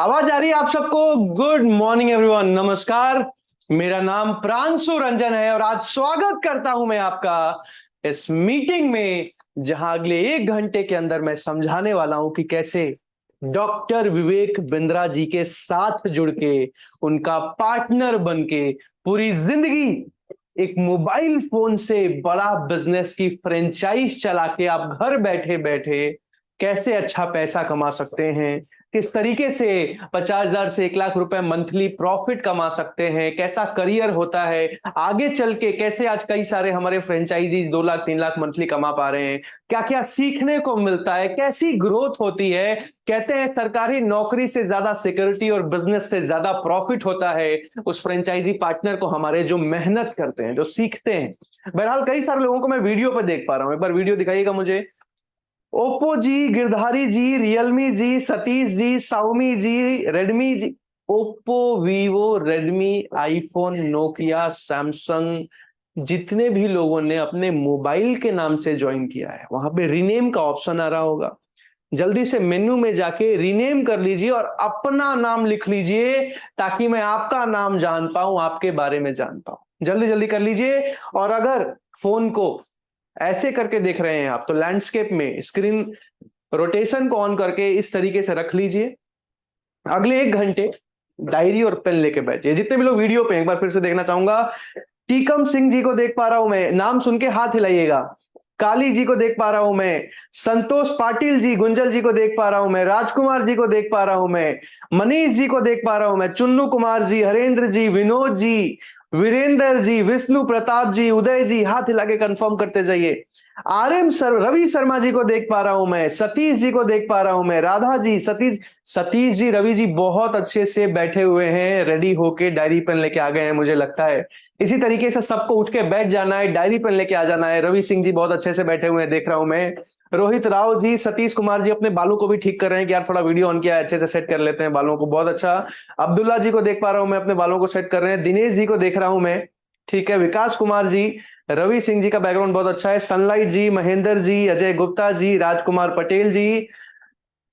आवाज आ रही है आप सबको? गुड मॉर्निंग एवरीवन, नमस्कार। मेरा नाम प्रांशु रंजन है और आज स्वागत करता हूं मैं आपका इस मीटिंग में, जहां अगले 1 घंटे के अंदर मैं समझाने वाला हूं कि कैसे डॉक्टर विवेक बिंद्रा जी के साथ जुड़ के, उनका पार्टनर बन के पूरी जिंदगी एक मोबाइल फोन से बड़ा बिजनेस की फ्रेंचाइज चला के आप घर बैठे बैठे कैसे अच्छा पैसा कमा सकते हैं, किस तरीके से 50,000 से 1 लाख रुपए मंथली प्रॉफिट कमा सकते हैं, कैसा करियर होता है आगे चल के, कैसे आज कई सारे हमारे फ्रेंचाइजीज 2 लाख 3 लाख मंथली कमा पा रहे हैं, क्या क्या सीखने को मिलता है, कैसी ग्रोथ होती है। कहते हैं सरकारी नौकरी से ज्यादा सिक्योरिटी और बिजनेस से ज्यादा प्रॉफिट होता है उस फ्रेंचाइजी पार्टनर को हमारे जो मेहनत करते हैं, जो सीखते हैं। बहरहाल कई सारे लोगों को मैं वीडियो पे देख पा रहा हूं, एक बार वीडियो दिखाइएगा मुझे। Oppo ji, Girdhari ji, Realme ji, Satish ji, Xiaomi ji, Redmi ji. Oppo, Vivo, Redmi, iPhone, Nokia, Samsung, जितने भी लोगों ने अपने मोबाइल के नाम से ज्वाइन किया है, वहां पे रीनेम का ऑप्शन आ रहा होगा। जल्दी से मेन्यू में जाके रीनेम कर लीजिए और अपना नाम लिख लीजिए, ताकि मैं आपका नाम जान पाऊं, आपके बारे में जान पाऊं। जल्दी जल्दी कर लीजिए। और अगर फोन को ऐसे करके देख रहे हैं आप, तो लैंडस्केप में स्क्रीन रोटेशन को ऑन करके इस तरीके से रख लीजिए। अगले 1 घंटे डायरी और पेन लेके बैठिए। जितने भी लोग वीडियो पे एक बार फिर से देखना चाहूंगा। टीकम सिंह जी को देख पा रहा हूं मैं, नाम सुन के हाथ हिलाइएगा। काली जी को देख पा रहा हूं मैं, संतोष पाटिल जी, गुंजल जी को देख पा रहा हूं मैं, राजकुमार जी को देख पा रहा हूं मैं, मनीष जी को देख पा रहा हूं मैं, चुन्नू कुमार जी, हरेंद्र जी, विनोद जी, वीरेंद्र जी, विष्णु प्रताप जी, उदय जी, हाथ हिला के कंफर्म करते जाइए। आरएम सर, रवि शर्मा जी को देख पा रहा हूं मैं, सतीश जी को देख पा रहा हूं मैं, राधा जी, सतीश जी, रवि जी बहुत अच्छे से बैठे हुए हैं, रेडी होके डायरी पेन लेके आ गए हैं मुझे लगता है। इसी तरीके से सबको उठ के बैठ जाना है, डायरी पेन लेके आ जाना है। रवि सिंह जी बहुत अच्छे से बैठे हुए हैं, देख रहा हूं मैं। रोहित राव जी, सतीश कुमार जी अपने बालों को भी ठीक कर रहे हैं कि यार थोड़ा वीडियो ऑन किया है, अच्छे से सेट कर लेते हैं बालों को, बहुत अच्छा। अब्दुल्ला जी को देख पा रहा हूं मैं, अपने बालों को सेट कर रहे हैं। दिनेश जी को देख रहा हूं मैं, ठीक है। विकास कुमार जी, रवि सिंह जी का बैकग्राउंड बहुत अच्छा है। सनलाइट जी, महेंद्र जी, अजय गुप्ता जी, राजकुमार पटेल जी,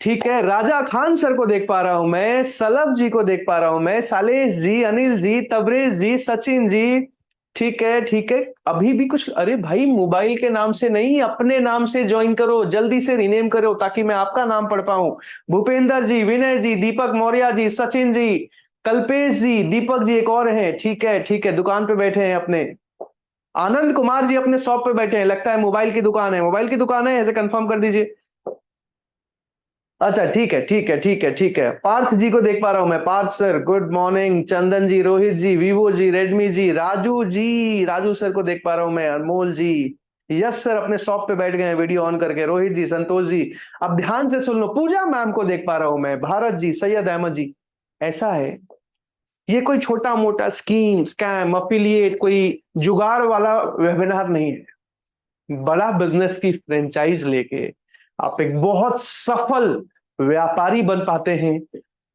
ठीक है। राजा खान सर को देख पा रहा हूं मैं, सलभ जी को देख पा रहा हूं मैं, सालेश जी, अनिल जी, तबरेज जी, सचिन जी, ठीक है ठीक है। अभी भी कुछ, अरे भाई मोबाइल के नाम से नहीं, अपने नाम से ज्वाइन करो, जल्दी से रीनेम करो ताकि मैं आपका नाम पढ़ पाऊं। भूपेंद्र जी, विनय जी, दीपक मौर्य जी, सचिन जी, कल्पेश जी, दीपक जी एक और है, ठीक है ठीक है, दुकान पे बैठे हैं अपने। आनंद कुमार जी अपने शॉप पे बैठे हैं, लगता है मोबाइल की दुकान है, मोबाइल की दुकान है, ऐसे कंफर्म कर दीजिए। अच्छा ठीक है ठीक है ठीक है ठीक है। पार्थ जी को देख पा रहा हूं मैं, पार्थ सर गुड मॉर्निंग। चंदन जी, रोहित जी, वीवो जी, रेडमी जी, राजू जी, राजू सर को देख पा रहा हूं मैं, अनमोल जी, यस सर अपने शॉप पे बैठ गए हैं वीडियो ऑन करके। रोहित जी, संतोष जी, अब ध्यान से सुन लो। पूजा मैम को देख पा रहा हूं मैं, भारत जी, सैयद अहमद जी। ऐसा है, ये कोई छोटा मोटा स्कीम, स्कैम, अफिलिएट, कोई जुगाड़ वाला वेबिनार नहीं है। बड़ा बिजनेस की फ्रेंचाइज लेके आप एक बहुत सफल व्यापारी बन पाते हैं।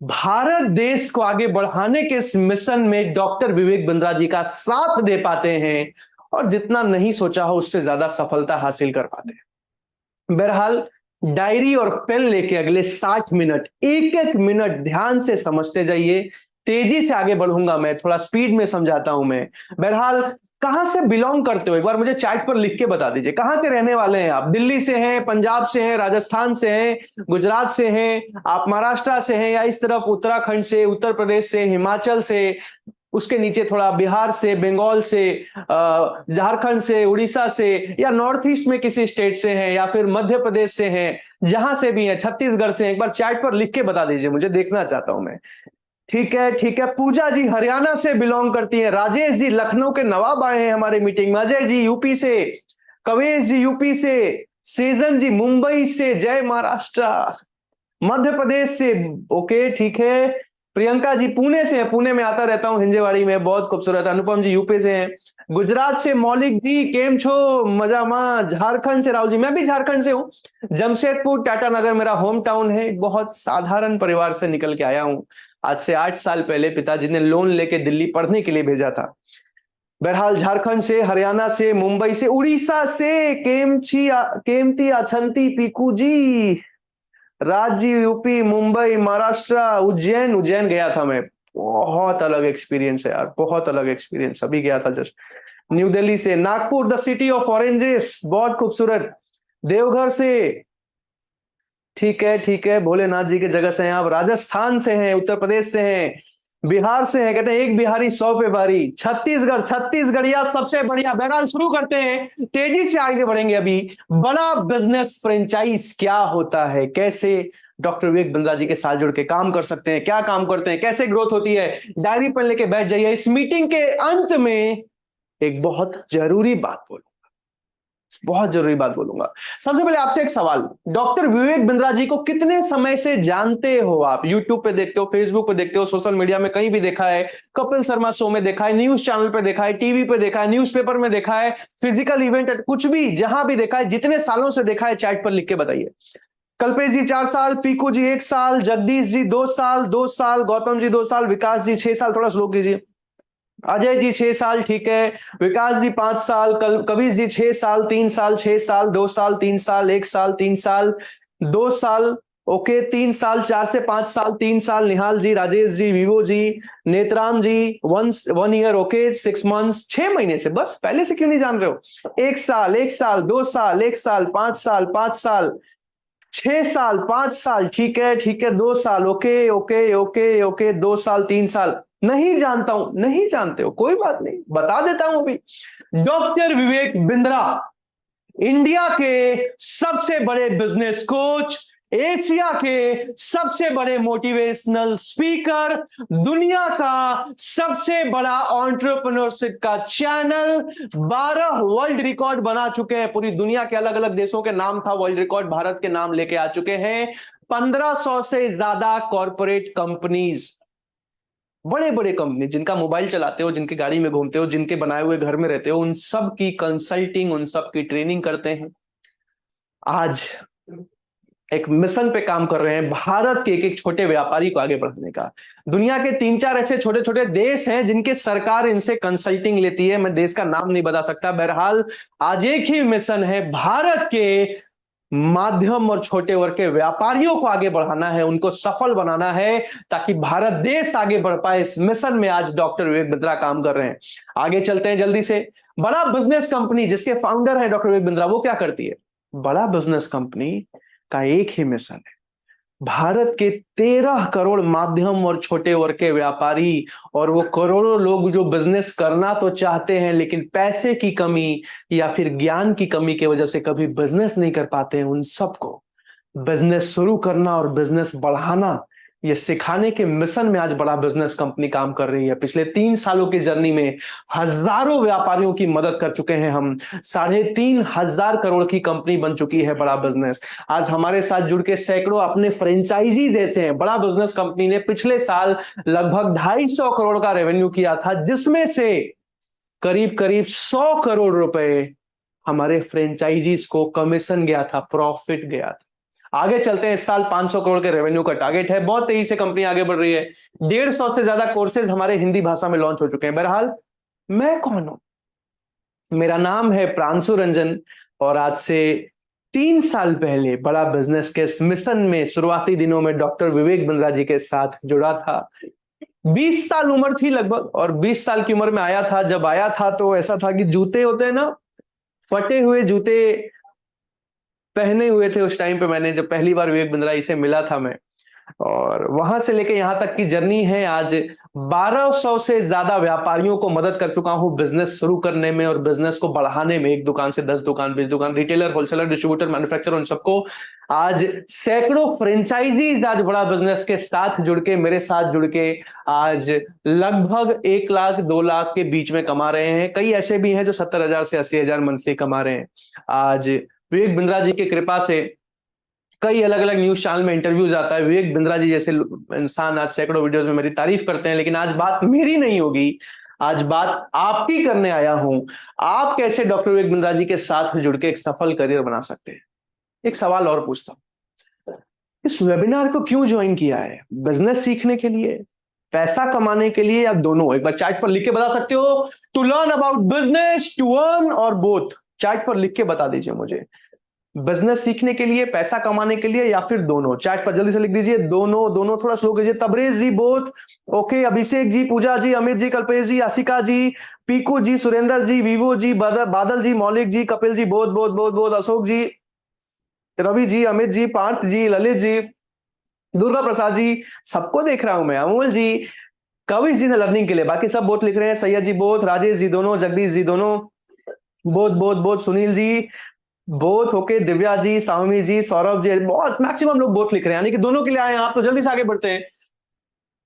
भारत देश को आगे बढ़ाने के इस मिशन में डॉक्टर विवेक बिंद्रा जी का साथ दे पाते हैं, और जितना नहीं सोचा हो उससे ज्यादा सफलता हासिल कर पाते हैं। बहरहाल, डायरी और पेन लेके अगले 60 मिनट, एक एक मिनट ध्यान से समझते जाइए। तेजी से आगे बढ़ूंगा मैं, थोड़ा स्पीड में समझाता हूं मैं। बहरहाल, कहां से बिलोंग करते हो एक बार मुझे चैट पर लिख के बता दीजिए। कहां के रहने वाले हैं आप? दिल्ली से हैं, पंजाब से हैं, राजस्थान से हैं, गुजरात से हैं, आप महाराष्ट्र से हैं, या इस तरफ उत्तराखंड से, उत्तर प्रदेश से, हिमाचल से, उसके नीचे थोड़ा बिहार से, बंगाल से, झारखंड से, उड़ीसा से, या नॉर्थ ईस्ट में किसी स्टेट से हैं, या फिर मध्य प्रदेश से हैं, जहां से भी हैं, छत्तीसगढ़ से हैं, एक बार चैट पर लिख के बता दीजिए, मुझे देखना चाहता हूं मैं। ठीक है ठीक है। पूजा जी हरियाणा से बिलोंग करती है। राजेश जी लखनऊ के नवाब आए हैं हमारे मीटिंग में। अजय जी यूपी से, कवेश जी यूपी से, सेजन जी मुंबई से, जय महाराष्ट्र, मध्य प्रदेश से, ओके ठीक है। प्रियंका जी पुणे से है, पुणे में आता रहता हूँ, हिंजेवाड़ी में, बहुत खूबसूरत। अनुपम जी यूपी से हैं। गुजरात से मौलिक जी, केम छो, मजा माँ। झारखंड से राहुल जी, मैं भी झारखंड से हूँ, जमशेदपुर टाटानगर मेरा होम टाउन है। बहुत साधारण परिवार से निकल के आया हूँ। आज से 8 साल पहले पिताजी ने लोन लेके दिल्ली पढ़ने के लिए भेजा था। बहरहाल, झारखंड से, हरियाणा से, मुंबई से, उड़ीसा से, केमची केमती अछंती पीकू जी, राज्य, यूपी, मुंबई, महाराष्ट्र, उज्जैन। उज्जैन गया था मैं, बहुत अलग एक्सपीरियंस है यार, बहुत अलग एक्सपीरियंस। अभी गया था जस्ट। न्यू दिल्ली से Nagpur, the city of oranges, बहुत खूबसूरत। देवघर से, ठीक है, भोलेनाथ जी के जगह से हैं आप। राजस्थान से हैं, उत्तर प्रदेश से हैं, बिहार से हैं। कहते हैं एक बिहारी 100 पे भारी। छत्तीसगढ़, छत्तीसगढ़िया सबसे बढ़िया। बहरहाल शुरू करते हैं, तेजी से आगे बढ़ेंगे। अभी बड़ा बिजनेस फ्रेंचाइज क्या होता है, कैसे डॉक्टर विवेक बिंद्रा जी के साथ जुड़ के काम कर सकते हैं, क्या काम करते हैं, कैसे ग्रोथ होती है, डायरी पर लेके बैठ जाइए। इस मीटिंग के अंत में एक बहुत जरूरी बात बोलूं, बहुत जरूरी बात बोलूंगा। सबसे पहले आपसे एक सवाल, डॉक्टर विवेक बिंद्रा जी को कितने समय से जानते हो आप? यूट्यूब पे देखते हो, फेसबुक पे देखते हो, सोशल मीडिया में कहीं भी देखा है, कपिल शर्मा शो में देखा है, न्यूज चैनल पे देखा है, टीवी पे देखा है, न्यूज़पेपर में देखा है, फिजिकल इवेंट, कुछ भी जहां भी देखा है, जितने सालों से देखा है, चैट पर लिख के बताइए। कल्पेश जी 4 साल, पीकू जी 1 साल, जगदीश जी 2 साल, 2 साल, गौतम जी 2 साल, विकास जी 6 साल, थोड़ा स्लो कीजिए, अजय जी 6 साल, ठीक है, विकास जी 5 साल, कबीर जी 6 साल, 3 साल, 6 साल, 2 साल, 3 साल, 1 साल, 3 साल, 2 साल, ओके, 3 साल, 4 से 5 साल, 3 साल, निहाल जी, राजेश जी, विवो जी, नेत्राम जी, 1 ईयर, ओके, 6 मंथ्स, 6 महीने से, बस पहले से क्यों नहीं जान रहे हो? 1 साल, 1 साल, 2 साल, 1 साल, 5 साल, 5 साल, 6 साल, 5 साल, ठीक है, 2 साल, ओके ओके ओके ओके, 2 साल, 3 साल। नहीं जानता हूं, नहीं जानते हो, कोई बात नहीं, बता देता हूं अभी। डॉक्टर विवेक बिंद्रा इंडिया के सबसे बड़े बिजनेस कोच, एशिया के सबसे बड़े मोटिवेशनल स्पीकर, दुनिया का सबसे बड़ा एंटरप्रेन्योरशिप का चैनल, 12 वर्ल्ड रिकॉर्ड बना चुके हैं। पूरी दुनिया के अलग अलग देशों के नाम था, वर्ल्ड रिकॉर्ड भारत के नाम लेके आ चुके हैं। 1500 से ज्यादा कॉर्पोरेट कंपनीज, बड़े बड़े कंपनी, जिनका मोबाइल चलाते हो, जिनकी गाड़ी में घूमते हो, जिनके बनाए हुए घर में रहते हो, उन सब की कंसल्टिंग, उन सब की ट्रेनिंग करते हैं। आज एक मिशन पे काम कर रहे हैं, भारत के एक एक छोटे व्यापारी को आगे बढ़ाने का। दुनिया के 3-4 ऐसे छोटे छोटे देश हैं जिनके सरकार इनसे कंसल्टिंग लेती है, मैं देश का नाम नहीं बता सकता। बहरहाल आज एक ही मिशन है, भारत के माध्यम और छोटे वर्ग के व्यापारियों को आगे बढ़ाना है, उनको सफल बनाना है, ताकि भारत देश आगे बढ़ पाए। इस मिशन में आज डॉक्टर विवेक बिंद्रा काम कर रहे हैं। आगे चलते हैं जल्दी से। बड़ा बिजनेस कंपनी जिसके फाउंडर है डॉक्टर विवेक बिंद्रा, वो क्या करती है? बड़ा बिजनेस कंपनी का एक ही मिशन है, भारत के 13 करोड़ माध्यम और छोटे वर्ग के व्यापारी, और वो करोड़ों लोग जो बिजनेस करना तो चाहते हैं लेकिन पैसे की कमी या फिर ज्ञान की कमी की वजह से कभी बिजनेस नहीं कर पाते हैं, उन सबको बिजनेस शुरू करना और बिजनेस बढ़ाना, ये सिखाने के मिशन में आज बड़ा बिजनेस कंपनी काम कर रही है। पिछले 3 सालों की जर्नी में हजारों व्यापारियों की मदद कर चुके हैं हम। 3,500 करोड़ की कंपनी बन चुकी है बड़ा बिजनेस। आज हमारे साथ जुड़ के सैकड़ों अपने फ्रेंचाइजी जैसे हैं। बड़ा बिजनेस कंपनी ने पिछले साल लगभग 250 करोड़ का रेवेन्यू किया था, जिसमें से करीब करीब 100 करोड़ रुपए हमारे फ्रेंचाइजीज को कमीशन गया था, प्रॉफिट गया था। आगे चलते हैं, इस साल 500 करोड़ के रेवेन्यू का टारगेट है। बहुत तेजी से कंपनी आगे बढ़ रही है। 150 से ज्यादा कोर्सेज हमारे हिंदी भाषा में लॉन्च हो चुके हैं। बहरहाल मैं कौन हूं? मेरा नाम है प्रांशु रंजन, और आज से 3 साल पहले बड़ा बिजनेस के इस मिशन में शुरुआती दिनों में डॉक्टर विवेक बिंद्रा जी के साथ जुड़ा था। 20 साल उम्र थी लगभग, और 20 साल की उम्र में आया था। जब आया था तो ऐसा था कि जूते होते हैं ना, फटे हुए जूते पहने हुए थे उस टाइम पे। मैंने जब पहली बार विवेक बिंद्रा जी से मिला था मैं, और वहां से लेके यहां तक की जर्नी है। आज 1200 से ज्यादा व्यापारियों को मदद कर चुका हूं बिजनेस शुरू करने में और बिजनेस को बढ़ाने में। 1 दुकान से 10 दुकान, 20 दुकान, रिटेलर, होलसेलर, डिस्ट्रीब्यूटर, मैन्युफैक्चरर, उन सबको। आज सैकड़ों फ्रेंचाइजीज आज बड़ा बिजनेस के साथ जुड़ के, मेरे साथ जुड़ के, आज लगभग 1 लाख 2 लाख के बीच में कमा रहे हैं। कई ऐसे भी हैं जो 70,000 से 80,000 मंथली कमा रहे हैं। आज विवेक बिंद्रा जी की कृपा से कई अलग अलग न्यूज चैनल में इंटरव्यूज आता है। विवेक बिंद्रा जी जैसे इंसान आज सैकड़ों वीडियोस में मेरी तारीफ करते हैं। लेकिन आज बात मेरी नहीं होगी, आज बात आपकी करने आया हूं। आप कैसे डॉक्टर विवेक बिंद्रा जी के साथ जुड़ के एक सफल करियर बना सकते हैं? एक सवाल और पूछता हूं, इस वेबिनार को क्यों ज्वाइन किया है? बिजनेस सीखने के लिए, पैसा कमाने के लिए, या दोनों? एक बार चैट पर लिख के बता सकते हो, to learn about business, to earn, और बोथ? चैट पर लिख के बता दीजिए मुझे। बिजनेस सीखने के लिए, पैसा कमाने के लिए, या फिर दोनों? चैट पर जल्दी से लिख दीजिए दोनों। दोनों थोड़ा स्लो कीजिए। Tabrez ji both, okay. Abhishek ji, Pooja ji, Amit ji, Kalpesh ji, Ashika ji, Piku ji, Surendra ji, Vivo ji, Badal ji, Maulik ji, Kapil ji, both both both both, Ashok ji, Ravi ji, Amit ji, Parth ji, Lalit ji, Durga Prasad ji, सबको देख रहा हूं मैं। अमोल जी, कविश जी ने लर्निंग के लिए, बाकी सब बोथ लिख रहे हैं। सैयद जी बोथ, राजेश जी दोनों, जगदीश जी दोनों, both both both, Sunil ji both, okay. Divya ji, सावमी जी, सौरभ जी, बहुत मैक्सिमम लोग बोथ लिख रहे हैं, यानी कि दोनों के लिए आए हैं आप। तो जल्दी से आगे बढ़ते हैं।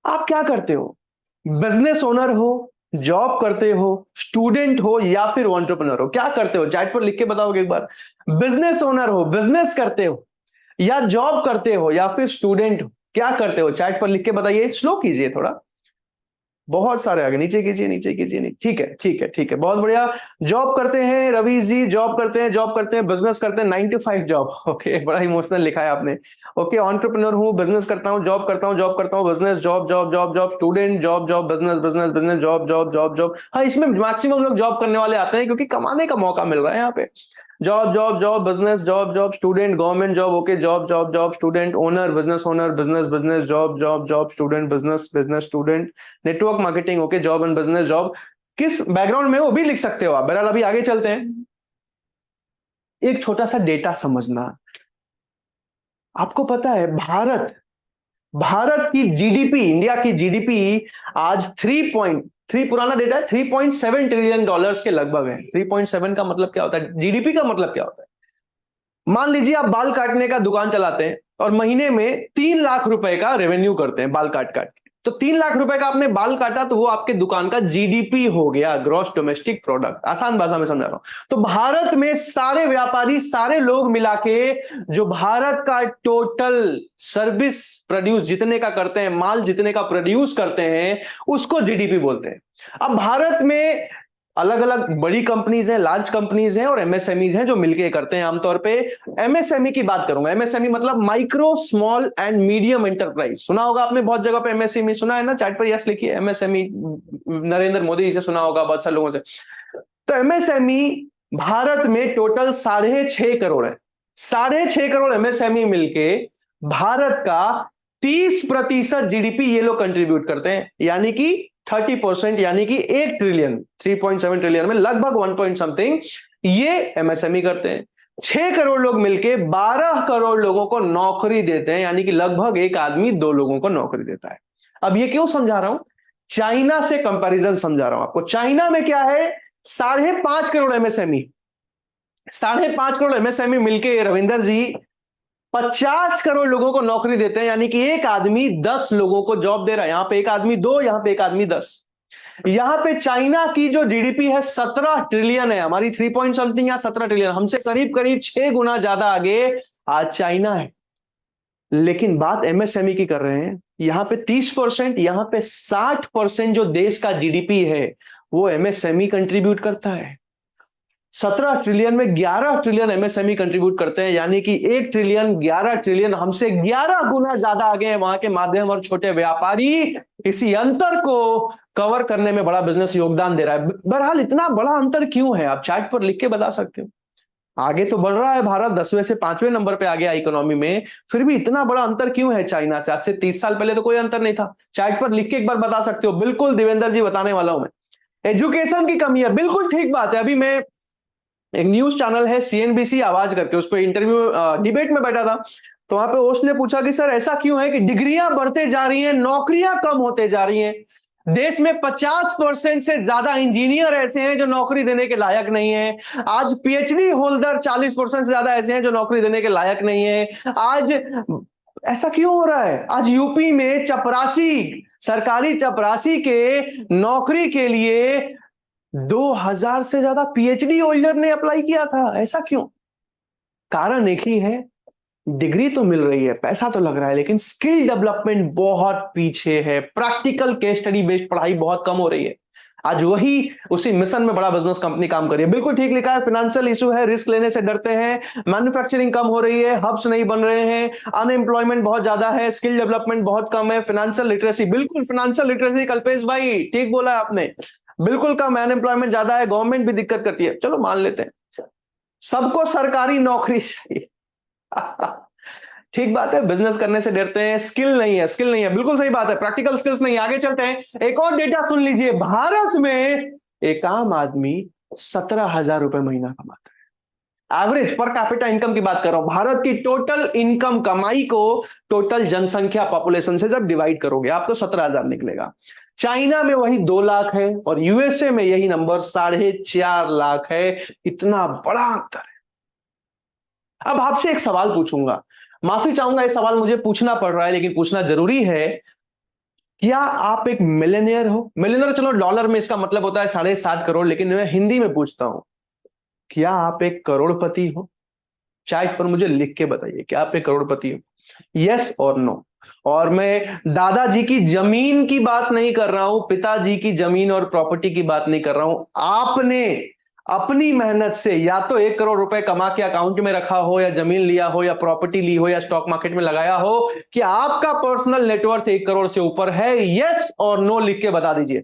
आप क्या करते हो? बिजनेस ओनर हो, जॉब करते हो, स्टूडेंट हो, या फिर एंटरप्रेन्योर हो? क्या करते हो? चैट पर लिख के बताओगे एक बार। बिजनेस ओनर हो, बिजनेस करते हो, या जॉब करते हो, या फिर स्टूडेंट हो? क्या करते हो? चैट पर लिख के बताइए। स्लो कीजिए थोड़ा, बहुत सारे आगे, नीचे कीजिए, नीचे कीजिए, नहीं, ठीक है, ठीक है, ठीक है, बहुत बढ़िया। जॉब करते हैं रवि जी, जॉब करते हैं, जॉब करते हैं, बिजनेस करते हैं, 9 to 5 जॉब, ओके। बड़ा इमोशनल लिखा है आपने, ओके। एंटरप्रेन्योर हूं, बिजनेस करता हूं, जॉब करता हूं, जॉब करता हूं, business, job job job job, student, job job, business business business, job job job job. हाँ, इसमें मैक्सिमम लोग जॉब करने वाले आते हैं, क्योंकि कमाने का मौका मिल रहा है यहाँ पे। Job job job, business, job job, student, government job, okay. Job job job, student, owner, business owner, business business, job job job, student, business business, student, network marketing, okay. Job and business, job. किस background में वो भी लिख सकते हो आप। बहरहाल अभी आगे चलते हैं। एक छोटा सा डेटा समझना। आपको पता है भारत भारत की जीडीपी, इंडिया की जीडीपी आज 3.3, पुराना डेटा है, 3.7 ट्रिलियन डॉलर्स के लगभग है। 3.7 का मतलब क्या होता है? जीडीपी का मतलब क्या होता है? मान लीजिए आप बाल काटने का दुकान चलाते हैं और महीने में 3 लाख रुपए का रेवेन्यू करते हैं बाल काट काट के। तो 3 लाख रुपए का आपने बाल काटा, तो वो आपके दुकान का जीडीपी हो गया, ग्रॉस डोमेस्टिक प्रोडक्ट। आसान भाषा में समझा रहा हूं। तो भारत में सारे व्यापारी, सारे लोग मिला के जो भारत का टोटल सर्विस प्रोड्यूस जितने का करते हैं, माल जितने का प्रोड्यूस करते हैं, उसको जीडीपी बोलते हैं। अब भारत में अलग अलग बड़ी कंपनीज हैं, लार्ज कंपनीज हैं, और एमएसएमईज हैं जो मिलके करते हैं आमतौर पे। एमएसएमई की बात करूंगा। एमएसएमई मतलब micro, small and medium enterprise. सुना होगा आपने बहुत जगह पे एमएसएमई, सुना है ना? चैट पर यस लिखिए। एमएसएमई नरेंद्र मोदी जी से सुना होगा, बहुत सारे लोगों से। तो एमएसएमई भारत में टोटल 6.5 करोड़ है। 6.5 करोड़ एमएसएमई मिलके भारत का 30% जीडीपी ये लोग कंट्रीब्यूट करते हैं, यानी कि 30%, यानी कि 1 ट्रिलियन, 3.7 ट्रिलियन में लगभग 1 पॉइंट समथिंग ये एमएसएमई करते हैं। 6 करोड़ लोग मिलके 12 करोड़ लोगों को नौकरी देते हैं, यानी कि लगभग एक आदमी 2 लोगों को नौकरी देता है। अब ये क्यों समझा रहा हूं? चाइना से कंपैरिजन समझा रहा हूं आपको। चाइना में क्या है? 5.5 करोड़ एमएसएमई, 5.5 करोड़ एमएसएमई मिलके रविंदर जी 50 करोड़ लोगों को नौकरी देते हैं, यानी कि एक आदमी 10 लोगों को जॉब दे रहा है। यहां पे एक आदमी 2, यहां पे एक आदमी 10। यहां पे चाइना की जो जीडीपी है 17 ट्रिलियन है, हमारी 3 पॉइंट समथिंग या 17 ट्रिलियन, हमसे करीब करीब 6 गुना ज्यादा आगे आज चाइना है। लेकिन बात एमएसएमई की कर रहे हैं। यहां पे 30%, यहां पे 60% जो देश का जीडीपी है वो एमएसएमई कंट्रीब्यूट करता है। 17 ट्रिलियन में 11 ट्रिलियन एमएसएमई कंट्रीब्यूट करते हैं, यानी कि 1 ट्रिलियन 11 ट्रिलियन हमसे 11 गुना ज्यादा आगे हैं वहां के माध्यम और छोटे व्यापारी। इसी अंतर को कवर करने में बड़ा बिजनेस योगदान दे रहा है। बहरहाल इतना बड़ा अंतर क्यों है? आप चैट पर लिख के बता सकते हो। आगे तो बढ़ रहा है भारत, 10वें से 5वें नंबर पे आ गया इकोनॉमी में, फिर भी इतना बड़ा अंतर क्यों है चाइना से? आज से 30 साल पहले तो कोई अंतर नहीं था। चैट पर लिख के एक बार बता सकते हो। बिल्कुल देवेंद्र जी, बताने वाला हूं मैं। एजुकेशन की कमी है, बिल्कुल ठीक बात है। अभी मैं एक न्यूज चैनल है सीएनबीसी आवाज करके, उस पर इंटरव्यू डिबेट में बैठा था। तो वहां पे होस्ट ने पूछा कि सर ऐसा क्यों है कि डिग्रियां बढ़ते जा रही हैं, नौकरियां कम होते जा रही हैं? देश में 50% से ज्यादा इंजीनियर ऐसे हैं जो नौकरी देने के लायक नहीं है। आज पीएचडी होल्डर 40% से ज्यादा ऐसे हैं जो नौकरी देने के लायक नहीं है। आज ऐसा क्यों हो रहा है? आज यूपी में चपरासी, सरकारी चपरासी के नौकरी के लिए 2000 से ज्यादा पीएचडी होल्डर ने अप्लाई किया था। ऐसा क्यों? कारण एक ही है, डिग्री तो मिल रही है, पैसा तो लग रहा है, लेकिन स्किल डेवलपमेंट बहुत पीछे है। प्रैक्टिकल केस स्टडी बेस्ड पढ़ाई बहुत कम हो रही है। आज वही उसी मिशन में बड़ा बिजनेस कंपनी काम कर रही है। बिल्कुल ठीक लिखा है। फाइनेंशियल इशू है, रिस्क लेने से डरते हैं, मैन्युफैक्चरिंग कम हो रही है, हब्स नहीं बन रहे हैं, अनएम्प्लॉयमेंट बहुत ज्यादा है, स्किल डेवलपमेंट बहुत कम है, फाइनेंशियल लिटरेसी, बिल्कुल फाइनेंशियल लिटरेसी कल्पेश भाई ठीक बोला है आपने, बिल्कुल कम, अनएम्प्लॉयमेंट ज्यादा है, गवर्नमेंट भी दिक्कत करती है। चलो मान लेते हैं। सबको सरकारी नौकरी चाहिए। ठीक बात है, बिजनेस करने से डरते हैं, स्किल नहीं है, स्किल नहीं है, बिल्कुल सही बात है, प्रैक्टिकल स्किल्स नहीं। आगे चलते हैं, एक और डेटा सुन लीजिए। भारत में एक आम आदमी 17,000 रुपए महीना कमाता है। एवरेज पर कैपिटा इनकम की बात कर रहा हूं। भारत की टोटल इनकम, कमाई को टोटल जनसंख्या, पॉपुलेशन से जब डिवाइड करोगे आप तो 17,000 निकलेगा। चाइना में वही 2 लाख है और यूएसए में यही नंबर 4.5 लाख है। इतना बड़ा अंतर है। अब आपसे एक सवाल पूछूंगा, माफी चाहूंगा ये सवाल मुझे पूछना पड़ रहा है लेकिन पूछना जरूरी है। क्या आप एक मिलियनियर हो? मिलियनियर चलो डॉलर में इसका मतलब होता है 7.5 करोड़, लेकिन मैं हिंदी में पूछता हूं, क्या आप एक करोड़पति हो? चैट पर मुझे लिख के बताइए, क्या आप एक करोड़पति हो? यस और नो। और मैं दादाजी की जमीन की बात नहीं कर रहा हूं, पिताजी की जमीन और प्रॉपर्टी की बात नहीं कर रहा हूं। आपने अपनी मेहनत से या तो 1 करोड़ रुपए कमा के अकाउंट में रखा हो, या जमीन लिया हो, या प्रॉपर्टी ली हो, या स्टॉक मार्केट में लगाया हो, कि आपका पर्सनल नेटवर्थ 1 करोड़ से ऊपर है? यस और नो लिख के बता दीजिए।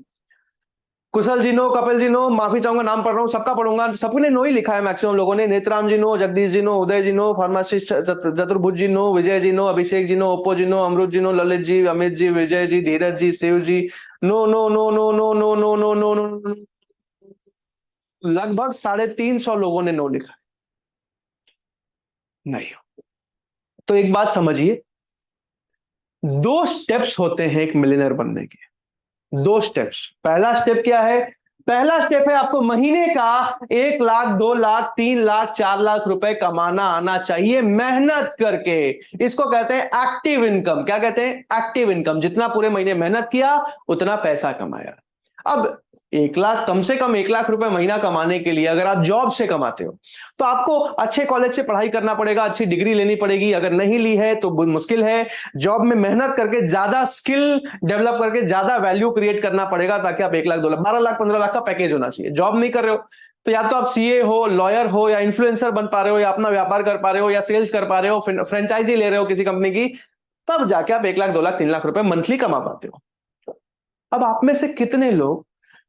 कुशल जी नो, कपिल जी नो, माफी चाहूंगा नाम पढ़ रहा हूं, सबका पढ़ूंगा, सबने नो ही लिखा है मैक्सिमम लोगों ने। Netram ji no, Jagdish ji no, Uday ji no, pharmacist Chaturbhuj ji no, Vijay ji no, Abhishek ji no, Oppo ji no, Amrit ji no, Lalit ji, Amit ji, Vijay ji, Dheeraj ji, Shiv ji. No no no no no no no no no no. लगभग 350 लोगों ने नो लिखा। नहीं हो तो एक बात समझिए, 2 स्टेप्स होते हैं एक मिलियनर बनने के। 2 स्टेप्स। पहला स्टेप क्या है? पहला स्टेप है आपको महीने का 1 लाख, 2 लाख, 3 लाख, 4 लाख रुपए कमाना आना चाहिए मेहनत करके। इसको कहते हैं एक्टिव इनकम। क्या कहते हैं? Active income. जितना पूरे महीने मेहनत किया उतना पैसा कमाया। अब 1 लाख, कम से कम 1 लाख रुपए महीना कमाने के लिए अगर आप जॉब से कमाते हो तो आपको अच्छे कॉलेज से पढ़ाई करना पड़ेगा, अच्छी डिग्री लेनी पड़ेगी। अगर नहीं ली है तो मुश्किल है। जॉब में मेहनत करके ज्यादा स्किल डेवलप करके ज्यादा वैल्यू क्रिएट करना पड़ेगा ताकि आप 1 लाख, 2 लाख, 12 लाख, 15 लाख का पैकेज होना चाहिए। जॉब नहीं कर रहे हो तो या तो आप सीए हो, लॉयर हो, या इन्फ्लुएंसर बन पा रहे हो, या अपना व्यापार कर पा रहे हो, या सेल्स कर पा रहे हो, फ्रेंचाइजी ले रहे हो किसी कंपनी की, तब जाके आप 1 लाख, 2 लाख, 3 लाख रुपए मंथली कमा पाते हो। अब आप में से कितने लोग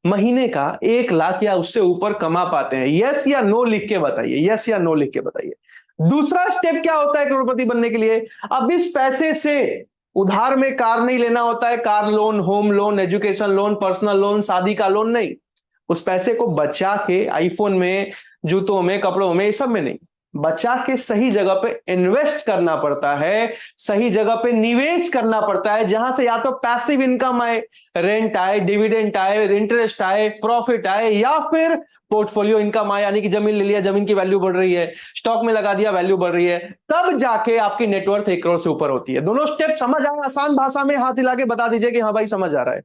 महीने का 1 लाख या उससे ऊपर कमा पाते हैं? यस या नो लिख के बताइए, यस या नो लिख के बताइए। दूसरा स्टेप क्या होता है करोड़पति बनने के लिए? अब इस पैसे से उधार में कार नहीं लेना होता है, car loan, home loan, education loan, personal loan, शादी का लोन नहीं। उस पैसे को बचा के आईफोन में, जूतों में, कपड़ों में, ये सब में नहीं, बचा के सही जगह पे इन्वेस्ट करना पड़ता है, सही जगह पे निवेश करना पड़ता है, जहां से या तो पैसिव इनकम आए, रेंट आए, डिविडेंड आए, इंटरेस्ट आए, प्रॉफिट आए, या फिर पोर्टफोलियो इनकम आए, यानी कि जमीन ले लिया, जमीन की वैल्यू बढ़ रही है, स्टॉक में लगा दिया, वैल्यू बढ़ रही है, तब जाके आपकी नेटवर्थ 1 करोड़ से ऊपर होती है। दोनों स्टेप समझ आए? आसान भाषा में हाथ हिला के बता दीजिए कि हाँ भाई समझ आ रहा है।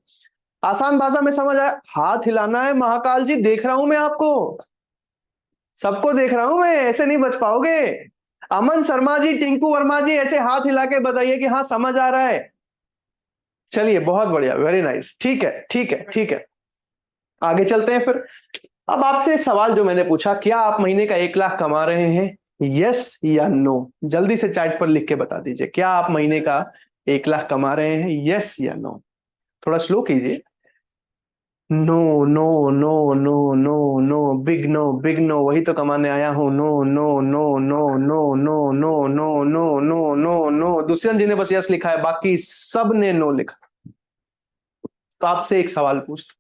आसान भाषा में समझ आया? हाथ हिलाना है महाकाल जी, देख रहा हूं मैं आपको, सबको देख रहा हूं मैं, ऐसे नहीं बच पाओगे। अमन शर्मा जी, टिंकू वर्मा जी, ऐसे हाथ हिला के बताइए कि हाँ समझ आ रहा है। चलिए बहुत बढ़िया, वेरी नाइस, ठीक है ठीक है ठीक है। आगे चलते हैं फिर। अब आपसे सवाल जो मैंने पूछा, क्या आप महीने का 1 लाख कमा रहे हैं? यस या नो? जल्दी से चैट पर लिख के बता दीजिए, क्या आप महीने का 1 लाख कमा रहे हैं? यस या नो? थोड़ा स्लो कीजिए। No no no no no no, big no, big no, वही तो कमाने आया हूं। No no no no no no no no no no no no. Dushyant ji ने बस यस लिखा है, बाकी सब ने नो लिखा। तो आपसे एक सवाल पूछता,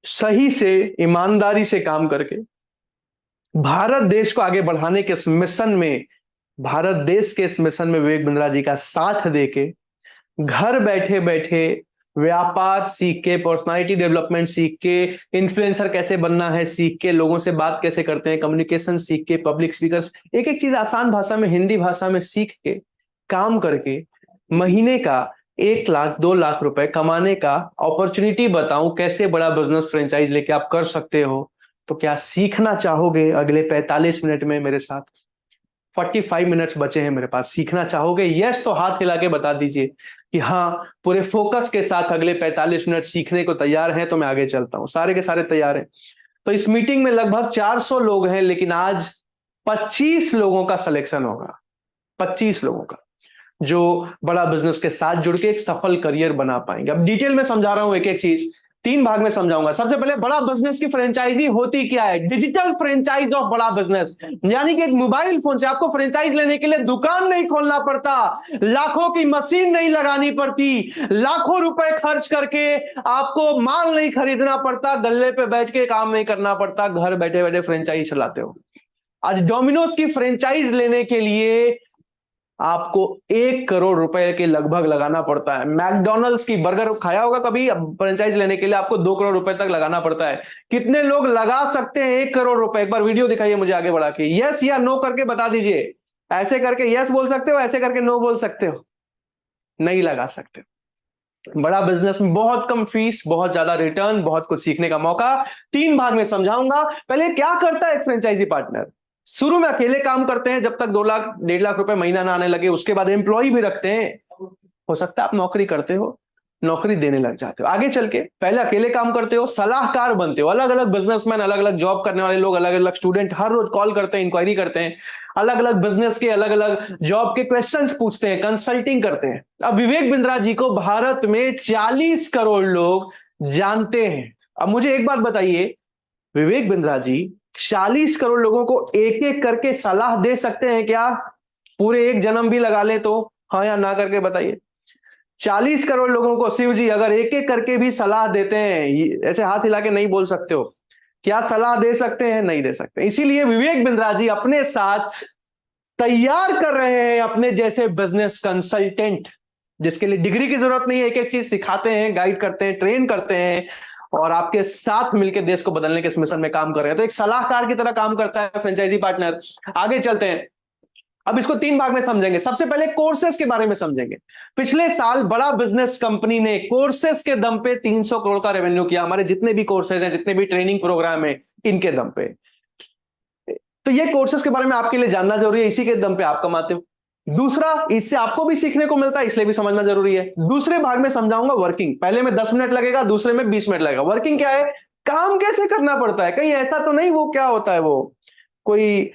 सही से, ईमानदारी से काम करके भारत देश को आगे बढ़ाने के इस मिशन में, भारत देश के इस मिशन में विवेक बिंद्रा जी का साथ देके घर बैठे बैठे व्यापार सीख के, पर्सनालिटी डेवलपमेंट सीख के, इन्फ्लुएंसर कैसे बनना है सीख के, लोगों से बात कैसे करते हैं, कम्युनिकेशन सीख के, पब्लिक स्पीकर, एक एक चीज आसान भाषा में, हिंदी भाषा में सीख के काम करके महीने का 1 लाख, 2 लाख रुपए कमाने का अपॉर्चुनिटी बताऊं, कैसे बड़ा बिजनेस फ्रेंचाइज लेके आप कर सकते हो। तो क्या सीखना चाहोगे अगले 45 मिनट में मेरे साथ? 45 मिनट्स बचे हैं मेरे पास, सीखना चाहोगे? यस तो हाथ हिला के बता दीजिए कि हाँ पूरे फोकस के साथ अगले 45 मिनट सीखने को तैयार हैं। तो मैं आगे चलता हूं, सारे के सारे तैयार हैं। तो इस मीटिंग में लगभग 400 लोग हैं, लेकिन आज 25 लोगों का सिलेक्शन होगा, 25 लोगों का, जो बड़ा बिजनेस के साथ जुड़ के एक सफल करियर बना पाएंगे। अब डिटेल में समझा रहा हूं एक एक चीज, तीन भाग में समझाऊंगा। सबसे पहले बड़ा बिजनेस की फ्रेंचाइजी होती क्या है, डिजिटल फ्रेंचाइज ऑफ बड़ा बिजनेस, यानी कि एक मोबाइल फोन से आपको फ्रेंचाइज लेने के लिए दुकान नहीं खोलना पड़ता, लाखों की मशीन नहीं लगानी पड़ती, लाखों रुपए खर्च करके आपको माल नहीं खरीदना पड़ता, गल्ले पे बैठ के काम नहीं करना पड़ता, घर बैठे बैठे फ्रेंचाइज चलाते हो। आज डोमिनोज की फ्रेंचाइज लेने के लिए आपको 1 करोड़ रुपए के लगभग लगाना पड़ता है। मैकडॉनल्ड्स की बर्गर खाया होगा कभी, फ्रेंचाइज लेने के लिए आपको 2 करोड़ रुपए तक लगाना पड़ता है। कितने लोग लगा सकते हैं 1 करोड़ रुपए? एक बार वीडियो दिखाइए मुझे आगे बढ़ा के, यस या नो करके बता दीजिए। ऐसे करके यस बोल सकते हो, ऐसे करके नो बोल सकते हो। नहीं लगा सकते। बड़ा बिजनेस में बहुत कम फीस, बहुत ज्यादा रिटर्न, बहुत कुछ सीखने का मौका। तीन भाग में समझाऊंगा। पहले क्या करता है एक फ्रेंचाइजी पार्टनर? शुरू में अकेले काम करते हैं जब तक 2 लाख 1.5 लाख रुपए महीना ना आने लगे, उसके बाद एम्प्लॉय भी रखते हैं। हो सकता है आप नौकरी करते हो, नौकरी देने लग जाते हो। आगे चल के पहले अकेले काम करते हो, सलाहकार बनते हो। अलग अलग बिजनेसमैन, अलग अलग जॉब करने वाले लोग, अलग अलग स्टूडेंट हर रोज कॉल करते हैं, इंक्वायरी करते हैं, अलग अलग बिजनेस के अलग अलग जॉब के क्वेश्चंस पूछते हैं, कंसल्टिंग करते हैं। अब विवेक बिंद्रा जी को भारत में 40 करोड़ लोग जानते हैं। अब मुझे एक बात बताइए, विवेक बिंद्रा जी 40 करोड़ लोगों को एक एक करके सलाह दे सकते हैं क्या? पूरे एक जन्म भी लगा ले तो? हाँ या ना करके बताइए। 40 करोड़ लोगों को शिव जी अगर एक एक करके भी सलाह देते हैं, ऐसे हाथ हिला के नहीं बोल सकते हो, क्या सलाह दे सकते हैं? नहीं दे सकते। इसीलिए विवेक बिंद्रा जी अपने साथ तैयार कर रहे हैं अपने जैसे बिजनेस कंसल्टेंट, जिसके लिए डिग्री की जरूरत नहीं है, एक एक चीज सिखाते हैं, गाइड करते हैं, ट्रेन करते हैं और आपके साथ मिलकर देश को बदलने के इस मिशन में काम कर रहे हैं। तो एक सलाहकार की तरह काम करता है फ्रेंचाइजी पार्टनर। आगे चलते हैं, अब इसको तीन भाग में समझेंगे। सबसे पहले कोर्सेस के बारे में समझेंगे। पिछले साल बड़ा बिजनेस कंपनी ने कोर्सेस के दम पे 300 करोड़ का रेवेन्यू किया। हमारे जितने भी कोर्सेज हैं, जितने भी ट्रेनिंग प्रोग्राम है, इनके दम पे। तो ये कोर्सेस के बारे में आपके लिए जानना जरूरी है, इसी के दम पे आप कमाते हो। दूसरा, इससे आपको भी सीखने को मिलता है, इसलिए भी समझना जरूरी है। दूसरे भाग में समझाऊंगा वर्किंग। पहले में 10 मिनट लगेगा, दूसरे में 20 मिनट लगेगा। वर्किंग क्या है, काम कैसे करना पड़ता है। कहीं ऐसा तो नहीं, वो क्या होता है, वो कोई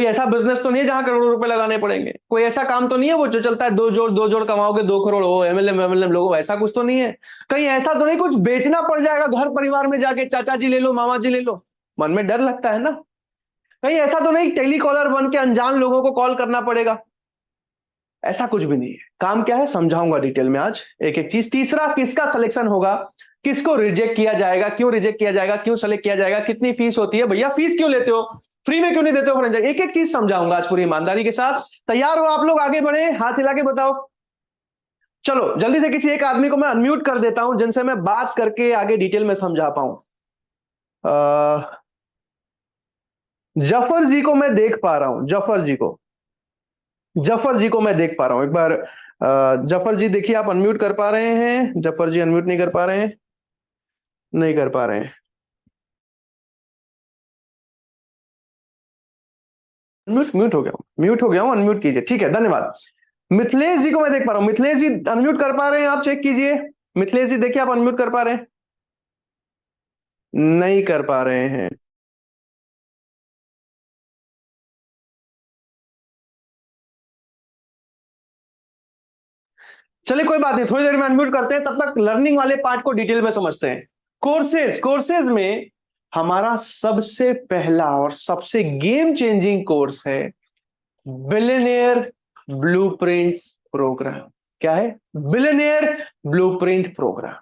ऐसा बिजनेस तो नहीं है जहां करोड़ों रुपए लगाने पड़ेंगे। कोई ऐसा काम तो नहीं है वो जो चलता है दो जोड़ कमाओगे 2 करोड़ हो, एमएलएम लोगो, ऐसा कुछ तो नहीं है। कहीं ऐसा तो नहीं कुछ बेचना पड़ जाएगा घर परिवार में जाके, चाचा जी ले लो, मामा जी ले लो, मन में डर लगता है ना। कहीं ऐसा तो नहीं टेलीकॉलर बन के अनजान लोगों को कॉल करना पड़ेगा, ऐसा कुछ भी नहीं है। काम क्या है समझाऊंगा डिटेल में आज, एक एक चीज। तीसरा, किसका सिलेक्शन होगा, किसको रिजेक्ट किया जाएगा, क्यों रिजेक्ट किया जाएगा, क्यों सेलेक्ट किया जाएगा, कितनी फीस होती है, भैया फीस क्यों लेते हो, फ्री में क्यों नहीं देते हो फ्रेंचाइज, एक एक चीज समझाऊंगा आज पूरी ईमानदारी के साथ। तैयार हो आप लोग? आगे बढ़े, हाथ हिला के बताओ। चलो जल्दी से किसी एक आदमी को मैं अनम्यूट कर देता हूं जिनसे मैं बात करके आगे डिटेल में समझा पाऊं। जफर जी को मैं देख पा रहा हूं, जफर जी को मैं देख पा रहा हूं। एक बार जफर जी देखिए, आप अनम्यूट कर पा रहे हैं? जफर जी अनम्यूट नहीं कर पा रहे हैं, नहीं कर पा रहे हैं। म्यूट हो गया हूं, अनम्यूट कीजिए। ठीक है, धन्यवाद। मिथिलेश जी को मैं देख पा रहा हूं। मिथिलेश जी अनम्यूट कर पा रहे हैं? आप चेक कीजिए। मिथिलेश जी देखिए, आप अनम्यूट कर पा रहे हैं? नहीं कर पा रहे हैं। चलिए कोई बात नहीं, थोड़ी देर में अनम्यूट करते हैं, तब तक लर्निंग वाले पार्ट को डिटेल में समझते हैं। कोर्सेज में हमारा सबसे पहला और सबसे गेम चेंजिंग कोर्स है बिलियनियर ब्लूप्रिंट प्रोग्राम। क्या है? Billionaire blueprint programme.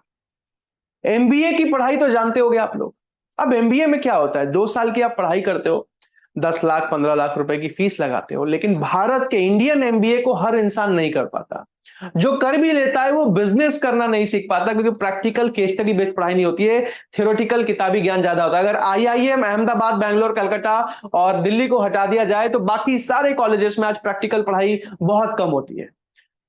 एमबीए की पढ़ाई तो जानते होंगे आप लोग। अब एमबीए में क्या होता है, 2 साल की आप पढ़ाई करते हो, 10 लाख 15 लाख रुपए की फीस लगाते हो, लेकिन भारत के इंडियन एमबीए को हर इंसान नहीं कर पाता। जो कर भी लेता है वो बिजनेस करना नहीं सीख पाता, क्योंकि प्रैक्टिकल केस स्टडी बेस्ड पढ़ाई नहीं होती है, थ्योरेटिकल किताबी ज्ञान ज्यादा होता है। अगर आईआईएम अहमदाबाद, बैंगलोर, कलकत्ता और दिल्ली को हटा दिया जाए तो बाकी सारे कॉलेजेस में आज प्रैक्टिकल पढ़ाई बहुत कम होती है।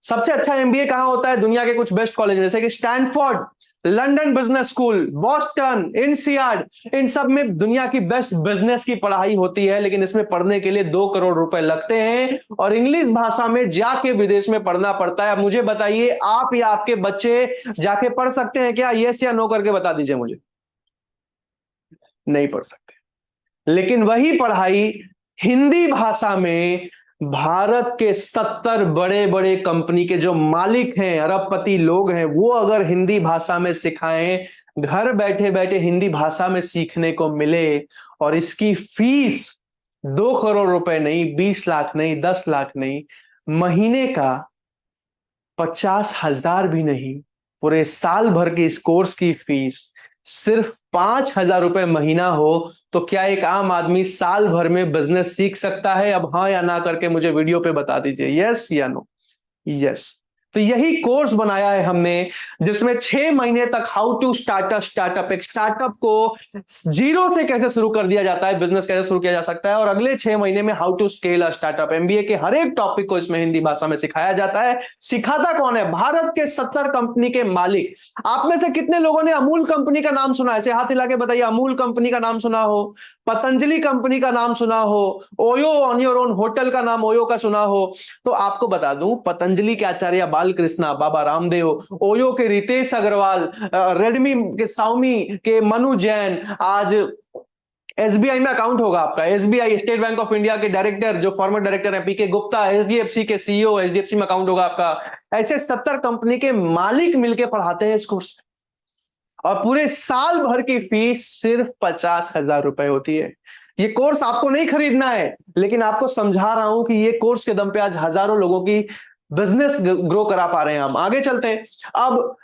सबसे अच्छा एमबीए कहां होता है? दुनिया के कुछ बेस्ट कॉलेज जैसे कि Stanford, London business school, Boston, INSEAD, इन सब में दुनिया की बेस्ट बिजनेस की पढ़ाई होती है। लेकिन इसमें पढ़ने के लिए 2 करोड़ रुपए लगते हैं और इंग्लिश भाषा में जाके विदेश में पढ़ना पड़ता है। अब मुझे बताइए, आप या आपके बच्चे जाके पढ़ सकते हैं क्या? यस या नो करके बता दीजिए मुझे। नहीं पढ़ सकते। लेकिन वही पढ़ाई हिंदी भाषा में भारत के 70 बड़े बड़े कंपनी के जो मालिक हैं, अरबपति लोग हैं, वो अगर हिंदी भाषा में सिखाएं, घर बैठे बैठे हिंदी भाषा में सीखने को मिले, और इसकी फीस 2 करोड़ रुपए नहीं, 20 लाख नहीं, 10 लाख नहीं, महीने का 50,000 भी नहीं, पूरे साल भर के इस कोर्स की फीस सिर्फ 5,000 रुपए महीना हो, तो क्या एक आम आदमी साल भर में बिजनेस सीख सकता है? अब हाँ या ना करके मुझे वीडियो पे बता दीजिए, यस या नो। यस। तो यही कोर्स बनाया है हमने, जिसमें 6 महीने तक हाउ टू स्टार्टअप, एक स्टार्टअप को जीरो से कैसे शुरू कर दिया जाता है, बिजनेस कैसे शुरू किया जा सकता है, और अगले 6 महीने में how to scale a startup. MBA के हर एक टॉपिक को इसमें हिंदी भाषा में सिखाया जाता है। सिखाता कौन है? भारत के 70 कंपनी के मालिक। आप में से कितने लोगों ने अमूल कंपनी का नाम सुना है? ऐसे हाथ हिला के बताइए, अमूल कंपनी का नाम सुना हो, पतंजलि कंपनी का नाम सुना हो, OYO on your own hotel का नाम ओयो का सुना हो? तो आपको बता दूं, पतंजलि के आचार्य बालकृष्णा, बाबा रामदेव, ओयो के रितेश अग्रवाल, रेडमी के साउमी के मनु जैन, आज एसबीआई में अकाउंट होगा आपका, SBI state bank of India के डायरेक्टर, जो फॉर्मर डायरेक्टर है पीके गुप्ता, एचडीएफसी के सीईओ, एचडीएफसी में अकाउंट होगा आपका। ऐसे 70 कंपनी के मालिक मिलकर पढ़ाते हैं इस कोर्स, और पूरे साल भर की फीस सिर्फ 50,000 रुपए होती है। ये कोर्स आपको नहीं खरीदना है, लेकिन आपको समझा रहा हूं कि ये कोर्स के दम पे आज हजारों लोगों की बिजनेस ग्रो करा पा रहे हैं हम। आगे चलते हैं। अब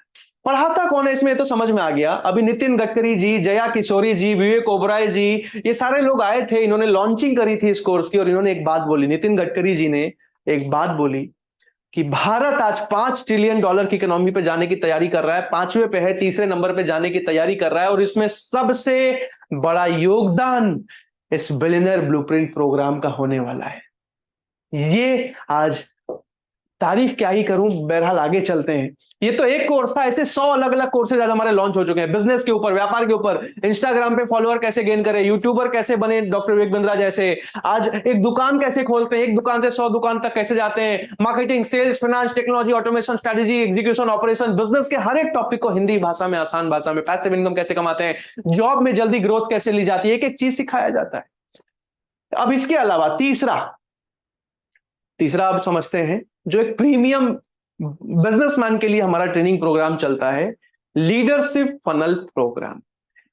पढ़ाता कौन है इसमें तो समझ में आ गया। अभी नितिन गडकरी जी, जया किशोरी जी, विवेक ओबराय जी, ये सारे लोग आए थे, इन्होंने लॉन्चिंग करी थी इस कोर्स की, और इन्होंने एक बात बोली, नितिन गडकरी जी ने एक बात बोली कि भारत आज $5 ट्रिलियन की इकोनॉमी पे जाने की तैयारी कर रहा है, 5वें पे है, तीसरे नंबर पे जाने की तैयारी कर रहा है, और इसमें सबसे बड़ा योगदान इस बिलियनर ब्लूप्रिंट प्रोग्राम का होने वाला है। ये आज तारीफ क्या ही करूं, बहरहाल आगे चलते हैं। ये तो एक कोर्स था, ऐसे 100 अलग अलग कोर्सेज आज हमारे लॉन्च हो चुके हैं, बिजनेस के ऊपर, व्यापार के ऊपर, इंस्टाग्राम पे फॉलोअर कैसे गेन करें, यूट्यूबर कैसे बने डॉक्टर विवेक बिंद्रा जैसे, आज एक दुकान कैसे खोलते हैं, एक दुकान से 100 दुकान तक कैसे जाते हैं, marketing, sales, finance, technology, automation, strategy, execution, operation, business के हर एक टॉपिक को हिंदी भाषा में, आसान भाषा में, पैसिव इनकम कैसे कमाते हैं, जॉब में जल्दी ग्रोथ कैसे ली जाती है, एक एक चीज सिखाया जाता है। अब इसके अलावा तीसरा आप समझते हैं, जो एक प्रीमियम बिजनेसमैन के लिए हमारा ट्रेनिंग प्रोग्राम चलता है, लीडरशिप फनल प्रोग्राम।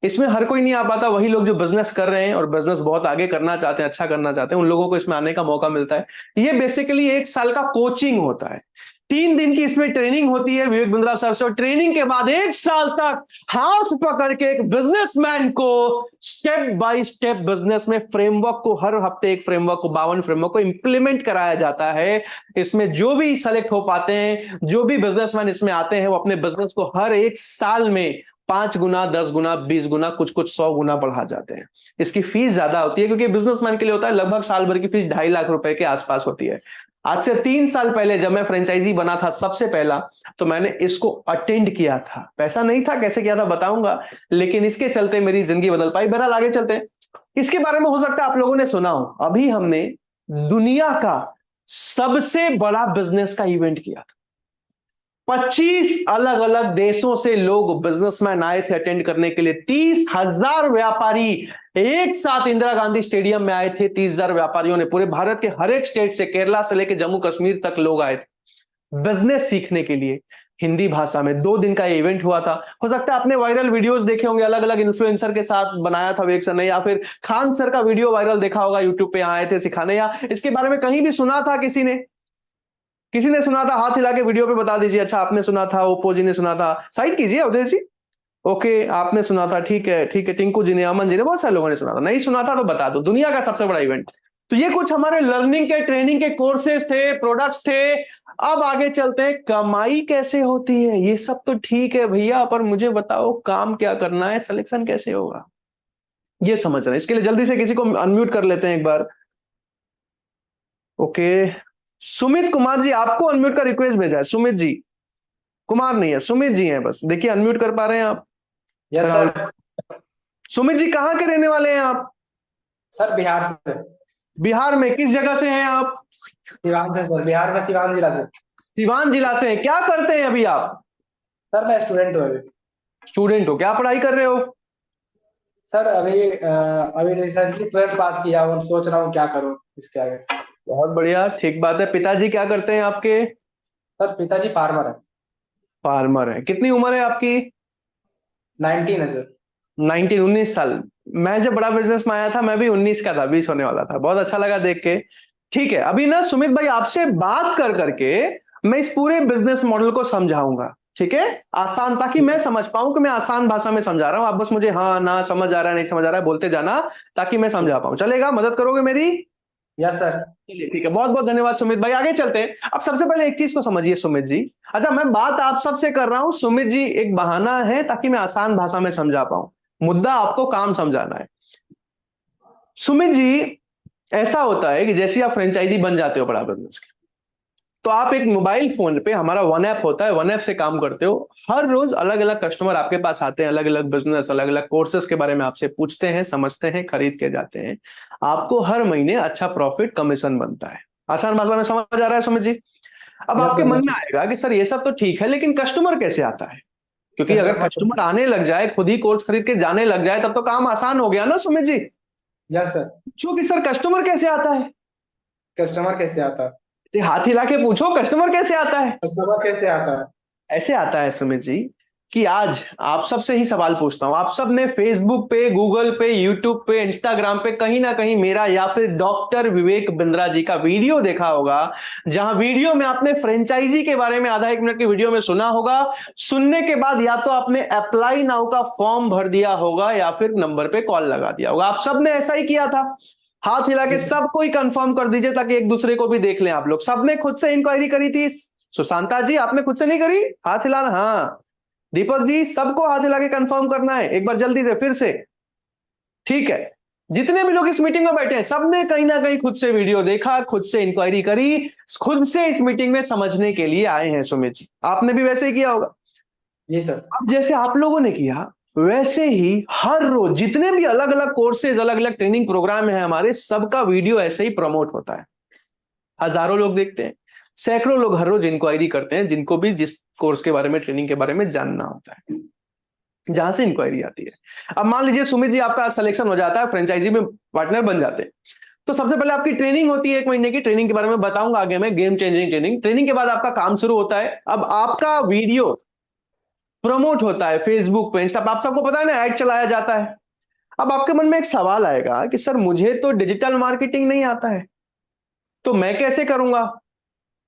इसमें हर कोई नहीं आ पाता, वही लोग जो बिजनेस कर रहे हैं और बिजनेस बहुत आगे करना चाहते हैं, अच्छा करना चाहते हैं, उन लोगों को इसमें आने का मौका मिलता है। ये बेसिकली 1 साल का कोचिंग होता है, 3 दिन की इसमें ट्रेनिंग होती है विवेक बिंद्रा सर से, और ट्रेनिंग के बाद 1 साल तक हाथ पकड़ के एक बिजनेसमैन को स्टेप बाय स्टेप बिजनेस में फ्रेमवर्क को, हर हफ्ते एक फ्रेमवर्क को, 52 फ्रेमवर्क को इंप्लीमेंट कराया जाता है। इसमें जो भी सेलेक्ट हो पाते हैं, जो भी बिजनेसमैन इसमें आते हैं, वो अपने बिजनेस को हर 1 साल में 5 गुना, 10 गुना, 20 गुना, कुछ कुछ 100 गुना बढ़ा जाते हैं। इसकी फीस ज्यादा होती है, क्योंकि बिजनेसमैन के लिए होता है, लगभग साल भर की फीस 2.5 लाख रुपए के आसपास होती है। आज से 3 साल पहले जब मैं फ्रेंचाइजी बना था सबसे पहला, तो मैंने इसको अटेंड किया था, पैसा नहीं था, कैसे किया था बताऊंगा, लेकिन इसके चलते मेरी जिंदगी बदल पाई। बहरहाल आगे चलते हैं। इसके बारे में हो सकता है आप लोगों ने सुना हो, अभी हमने दुनिया का सबसे बड़ा बिजनेस का इवेंट किया था। 25 अलग अलग देशों से लोग, बिजनेसमैन आए थे अटेंड करने के लिए। 30,000 व्यापारी एक साथ इंदिरा गांधी स्टेडियम में आए थे। 30,000 व्यापारियों ने, पूरे भारत के हर एक स्टेट से, केरला से लेकर जम्मू कश्मीर तक लोग आए थे बिजनेस सीखने के लिए, हिंदी भाषा में। 2 दिन का इवेंट हुआ था। हो सकता है आपने वायरल वीडियोस देखे होंगे, अलग अलग इन्फ्लुएंसर के साथ बनाया था विवेक सर ने, या फिर खान सर का वीडियो वायरल देखा होगा यूट्यूब पे, आए थे सिखाने, या इसके बारे में कहीं भी सुना था किसी ने सुना था? हाथ हिला के वीडियो पे बता दीजिए। अच्छा, आपने सुना था, ओप्पो जी ने सुना था, साइड कीजिए अवधेश जी। ओके, आपने सुना था, ठीक है ठीक है, टिंकू जी ने, अमन जी ने, बहुत सारे लोगों ने सुना था। नहीं सुना था तो बता दो, दुनिया का सबसे बड़ा इवेंट। तो ये कुछ हमारे लर्निंग के, ट्रेनिंग के कोर्सेज थे, प्रोडक्ट्स थे। अब आगे चलते हैं, कमाई कैसे होती है। ये सब तो ठीक है भैया, पर मुझे बताओ काम क्या करना है, सिलेक्शन कैसे होगा, ये समझ रहे हैं। इसके लिए जल्दी से किसी को अनम्यूट कर लेते हैं एक बार। ओके, सुमित कुमार जी, आपको अनम्यूट का रिक्वेस्ट भेजा है। सुमित जी, कुमार नहीं है, सुमित जी हैं बस, देखिए अनम्यूट कर पा रहे हैं आप? Yes sir. सुमित जी कहाँ के रहने वाले हैं आप? सर बिहार से। बिहार में किस जगह से हैं आप? सिवान से सर, बिहार में सिवान जिला से। सिवान जिला से हैं। क्या करते हैं अभी आप? सर मैं स्टूडेंट हूँ अभी। स्टूडेंट हो, क्या पढ़ाई कर रहे हो? सर अभी रिसेंटली 12th पास किया हूँ, सोच रहा हूँ क्या करूँ इसके आगे। बहुत बढ़िया, ठीक बात है। पिताजी क्या करते हैं आपके? सर पिताजी फार्मर है। फार्मर है। कितनी उम्र है आपकी? 19 है सर। 19, 19 साल। मैं जब बड़ा बिजनेस में आया था मैं भी 19 का था, 20 होने वाला था। बहुत अच्छा लगा देख के। ठीक है, अभी ना सुमित भाई आपसे बात कर करके मैं इस पूरे बिजनेस मॉडल को समझाऊंगा। ठीक है, आसान, ताकि मैं समझ पाऊं कि मैं आसान भाषा में समझा रहा हूं। आप बस मुझे हाँ ना, समझ आ रहा है नहीं समझ आ रहा है बोलते जाना, ताकि मैं समझा पाऊं। चलेगा? मदद करोगे मेरी? Yes sir. चलिए ठीक है, बहुत बहुत धन्यवाद सुमित भाई। आगे चलते हैं। अब सबसे पहले एक चीज को समझिए सुमित जी। अच्छा, मैं बात आप सबसे कर रहा हूं सुमित जी, एक बहाना है ताकि मैं आसान भाषा में समझा पाऊं। मुद्दा आपको काम समझाना है। सुमित जी, ऐसा होता है कि जैसे आप फ्रेंचाइजी बन जाते हो बड़ा बिजनेस के, तो आप एक मोबाइल फोन पे, हमारा वन ऐप होता है, वन ऐप से काम करते हो। हर रोज अलग अलग कस्टमर आपके पास आते हैं, अलग अलग बिजनेस, अलग अलग कोर्सेज के बारे में आपसे पूछते हैं, समझते हैं, खरीद के जाते हैं। आपको हर महीने अच्छा प्रॉफिट, कमीशन बनता है। आसान भाषा में समझ आ रहा है सुमित जी? अब यस आपके सर, मन यस में आएगा कि सर ये सब तो ठीक है, लेकिन कस्टमर कैसे आता है? क्योंकि अगर कस्टमर। कस्टमर आने लग जाए, खुद ही कोर्स खरीद के जाने लग जाए, तब तो काम आसान हो गया ना सुमित जी। Yes sir. पूछो कि सर कस्टमर कैसे आता है। कस्टमर कैसे आता है? हाथ हिला के पूछो, कस्टमर कैसे आता है। कस्टमर कैसे आता है? ऐसे आता है सुमित जी कि आज आप सबसे ही सवाल पूछता हूं। आप सब ने फेसबुक पे, गूगल पे, यूट्यूब पे, इंस्टाग्राम पे कहीं ना कहीं मेरा या फिर डॉक्टर विवेक बिंद्रा जी का वीडियो देखा होगा, जहां वीडियो में आपने फ्रेंचाइजी के बारे में आधा एक मिनट की वीडियो में सुना होगा। सुनने के बाद या तो आपने अप्लाई नाउ का फॉर्म भर दिया होगा या फिर नंबर पे कॉल लगा दिया होगा। आप सब ने ऐसा ही किया था। हाथ हिला के जी सर। सब कोई कंफर्म कर दीजिए ताकि एक दूसरे को भी देख लें। आप लोग सबने खुद से इंक्वायरी करी थी? सुशांता जी, आपने खुद से नहीं करी? हाथ हिलाना। हाँ, दीपक जी, सबको हाथ हिला के कंफर्म करना है एक बार जल्दी से फिर से। ठीक है, जितने भी लोग इस मीटिंग में बैठे हैं सबने कहीं ना कहीं खुद से वीडियो देखा, खुद से इंक्वायरी करी, खुद से इस मीटिंग में समझने के लिए आए हैं। सुमित जी, आपने भी वैसे ही किया होगा। जी सर। अब जैसे आप लोगों ने किया, वैसे ही हर रोज जितने भी अलग अलग कोर्सेज, अलग अलग ट्रेनिंग प्रोग्राम है हमारे, सबका वीडियो ऐसे ही प्रमोट होता है। हजारों लोग देखते हैं, सैकड़ों लोग हर रोज इंक्वायरी करते हैं, जिनको भी जिस कोर्स के बारे में, ट्रेनिंग के बारे में जानना होता है, जहां से इंक्वायरी आती है। अब मान लीजिए सुमित जी आपका सिलेक्शन हो जाता है, फ्रेंचाइजी में पार्टनर बन जाते हैं। तो सबसे पहले आपकी ट्रेनिंग होती है, 1 महीने की ट्रेनिंग के बारे में बताऊंगा आगे मैं, गेम चेंजिंग ट्रेनिंग। ट्रेनिंग के बाद आपका काम शुरू होता है। अब आपका वीडियो प्रमोट होता है फेसबुक पे, इंस्टा पे, आप सबको पता है ना, ऐड चलाया जाता है। अब आपके मन में एक सवाल आएगा कि सर मुझे तो डिजिटल मार्केटिंग नहीं आता है, तो मैं कैसे करूंगा?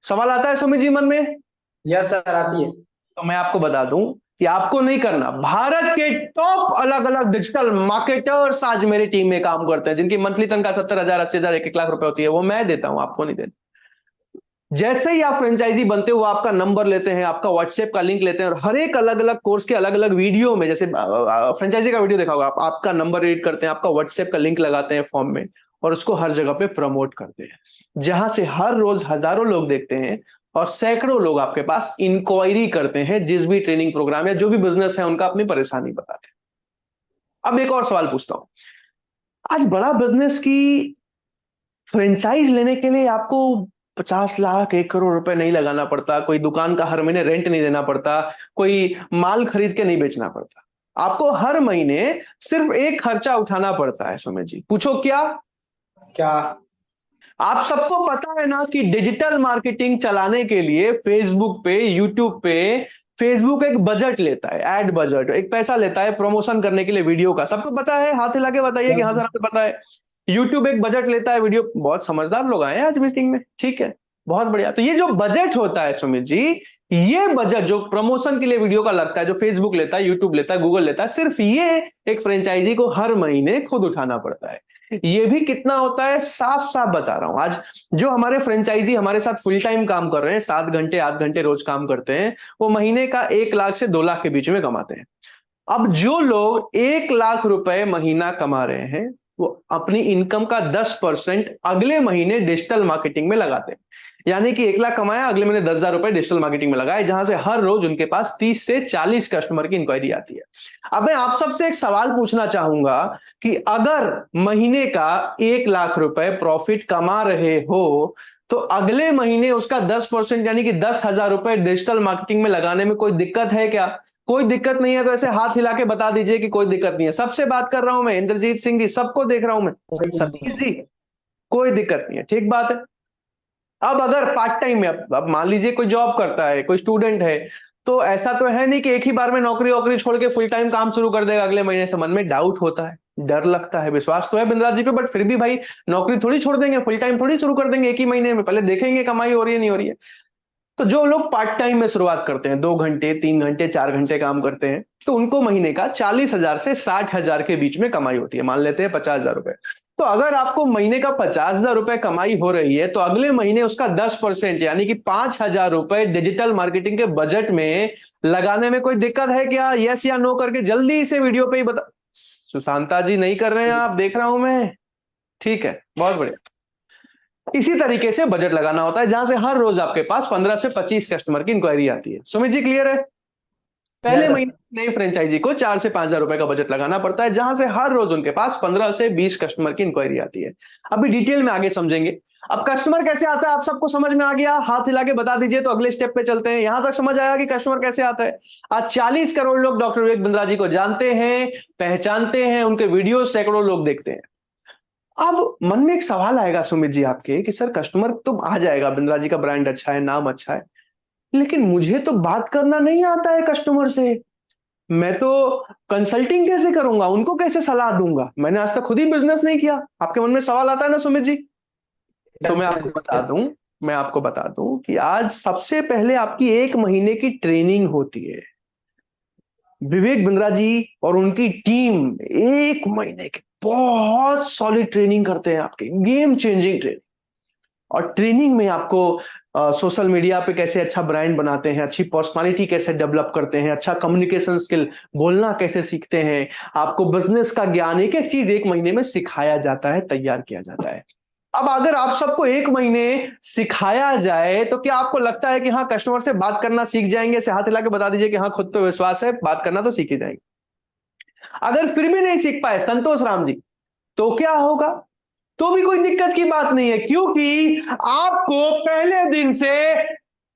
सवाल आता है सुमित जी मन में। यस सर, आती है। तो मैं आपको बता दूं कि आपको नहीं करना। भारत के टॉप अलग अलग डिजिटल मार्केटर्स आज मेरी टीम में काम करते हैं, जिनकी मंथली तनख्वाह 70,000, 80,000, 1-1 लाख रुपए होती है। वो मैं देता हूं, आपको नहीं देता। जैसे ही आप फ्रेंचाइजी बनते हो, वो आपका नंबर लेते हैं, आपका व्हाट्सएप का लिंक लेते हैं, और हर एक अलग अलग कोर्स के अलग अलग वीडियो में, जैसे फ्रेंचाइजी का वीडियो देखा होगा आप, आपका नंबर रीड करते हैं, आपका व्हाट्सएप का लिंक लगाते हैं फॉर्म में, और उसको हर जगह पे प्रमोट करते हैं, जहां से हर रोज हजारों लोग देखते हैं, और सैकड़ों लोग आपके पास इंक्वायरी करते हैं, जिस भी ट्रेनिंग प्रोग्राम या जो भी बिजनेस है उनका, अपनी परेशानी बताते हैं। अब एक और सवाल पूछता हूं। आज बड़ा बिजनेस की फ्रेंचाइज लेने के लिए आपको 50 लाख, 1 करोड़ रुपए नहीं लगाना पड़ता, कोई दुकान का हर महीने रेंट नहीं देना पड़ता, कोई माल खरीद के नहीं बेचना पड़ता। आपको हर महीने सिर्फ एक खर्चा उठाना पड़ता है सुमित जी। पूछो क्या? क्या? आप सबको पता है ना कि डिजिटल मार्केटिंग चलाने के लिए फेसबुक पे, यूट्यूब पे, फेसबुक एक बजट लेता है, एड बजट, एक पैसा लेता है प्रमोशन करने के लिए वीडियो का। सबको पता है? हाथ हिला के बताइए कि यस हाँ सर हमें पता है। यूट्यूब एक बजट लेता है वीडियो। बहुत समझदार लोग आए हैं आज मीटिंग में। ठीक है, बहुत बढ़िया। तो ये जो बजट होता है सुमित जी, ये बजट जो प्रमोशन के लिए वीडियो का लगता है, जो फेसबुक लेता है, यूट्यूब लेता है, गूगल लेता है, सिर्फ ये एक फ्रेंचाइजी को हर महीने खुद उठाना पड़ता है। ये भी कितना होता है, साफ साफ बता रहा हूं। आज जो हमारे फ्रेंचाइजी हमारे साथ फुल टाइम काम कर रहे हैं, 7 घंटे 8 घंटे रोज काम करते हैं, वो महीने का 1 लाख से 2 लाख के बीच में कमाते हैं। अब जो लोग 1 लाख रुपए महीना कमा रहे हैं, वो अपनी इनकम का 10% अगले महीने डिजिटल मार्केटिंग में लगाते हैं। यानी कि 1 लाख कमाया, अगले महीने 10,000 रुपए डिजिटल मार्केटिंग में लगाए, जहां से हर रोज उनके पास 30 से 40 कस्टमर की इंक्वायरी आती है। अब मैं आप सबसे एक सवाल पूछना चाहूंगा कि अगर महीने का 1 लाख रुपए प्रॉफिट कमा रहे हो, तो अगले महीने उसका 10% यानी कि 10,000 रुपए डिजिटल मार्केटिंग में लगाने में कोई दिक्कत है क्या? कोई दिक्कत नहीं है तो ऐसे हाथ हिला के बता दीजिए कि कोई दिक्कत नहीं है। सबसे बात कर रहा हूं मैं, इंद्रजीत सिंह जी, सबको देख रहा हूं मैं। कोई नहीं। सतीश जी, कोई दिक्कत नहीं है, ठीक बात है। अब अगर पार्ट टाइम में, अब मान लीजिए कोई जॉब करता है, कोई स्टूडेंट है, तो ऐसा तो है नहीं कि एक ही बार में नौकरी वोकरी छोड़ के फुल टाइम काम शुरू कर देगा अगले महीने से। मन में डाउट होता है, डर लगता है। विश्वास तो है बिंद्रा जी पे, बट फिर भी भाई नौकरी थोड़ी छोड़ देंगे, फुल टाइम थोड़ी शुरू कर देंगे एक ही महीने में। पहले देखेंगे कमाई हो रही है नहीं हो रही है। तो जो लोग पार्ट टाइम में शुरुआत करते हैं, 2 घंटे 3 घंटे 4 घंटे काम करते हैं, तो उनको महीने का 40,000 से 60,000 के बीच में कमाई होती है। मान लेते हैं 50,000 रुपए। तो अगर आपको महीने का 50,000 रुपए कमाई हो रही है, तो अगले महीने उसका 10% यानी कि 5,000 रुपए डिजिटल मार्केटिंग के बजट में लगाने में कोई दिक्कत है क्या? यस या नो करके जल्दी से वीडियो पे ही बता। सुशांता जी नहीं कर रहे हैं आप, देख रहा हूं मैं। ठीक है, बहुत बढ़िया। इसी तरीके से बजट लगाना होता है, जहां से हर रोज आपके पास 15 से 25 कस्टमर की इंक्वायरी आती है। सुमित जी क्लियर है? पहले यस सर। महीने नई फ्रेंचाइजी को 4 से 5,000 रुपए का बजट लगाना पड़ता है, जहां से हर रोज उनके पास 15 से 20 कस्टमर की इंक्वायरी आती है। अभी डिटेल में आगे समझेंगे। अब कस्टमर कैसे आता है आप सबको समझ में आ गया? हाथ हिला के बता दीजिए तो अगले स्टेप पे चलते हैं। यहां तक समझ आया कि कस्टमर कैसे आता है? आज 40 करोड़ लोग डॉक्टर विवेक बिंद्रा जी को जानते हैं, पहचानते हैं, उनके वीडियो सैकड़ों लोग देखते हैं। अब मन में एक सवाल आएगा सुमित जी आपके कि सर कस्टमर तो आ जाएगा, बिंद्रा जी का ब्रांड अच्छा है, नाम अच्छा है, लेकिन मुझे तो बात करना नहीं आता है कस्टमर से। मैं तो कंसल्टिंग कैसे करूंगा, उनको कैसे सलाह दूंगा? मैंने आज तक खुद ही बिजनेस नहीं किया। आपके मन में सवाल आता है ना सुमित जी? तो यस मैं सर। आपको बता यस। दूं, मैं आपको बता दूं कि आज सबसे पहले आपकी 1 महीने की ट्रेनिंग होती है। विवेक बिंद्रा जी और उनकी टीम 1 महीने की बहुत सॉलिड ट्रेनिंग करते हैं आपके, गेम चेंजिंग ट्रेनिंग। और ट्रेनिंग में आपको सोशल मीडिया पे कैसे अच्छा ब्रांड बनाते हैं, अच्छी पर्सनालिटी कैसे डेवलप करते हैं, अच्छा कम्युनिकेशन स्किल, बोलना कैसे सीखते हैं, आपको बिजनेस का ज्ञान एक एक चीज 1 महीने में सिखाया जाता है, तैयार किया जाता है। अब अगर आप सबको 1 महीने सिखाया जाए तो क्या आपको लगता है कि हाँ कस्टमर से बात करना सीख जाएंगे? से हाथ हिला के बता दीजिए कि हाँ खुद पे विश्वास है, बात करना तो सीख ही जाएंगे। अगर फिर भी नहीं सीख पाए संतोष राम जी, तो क्या होगा? तो भी कोई दिक्कत की बात नहीं है, क्योंकि आपको पहले दिन से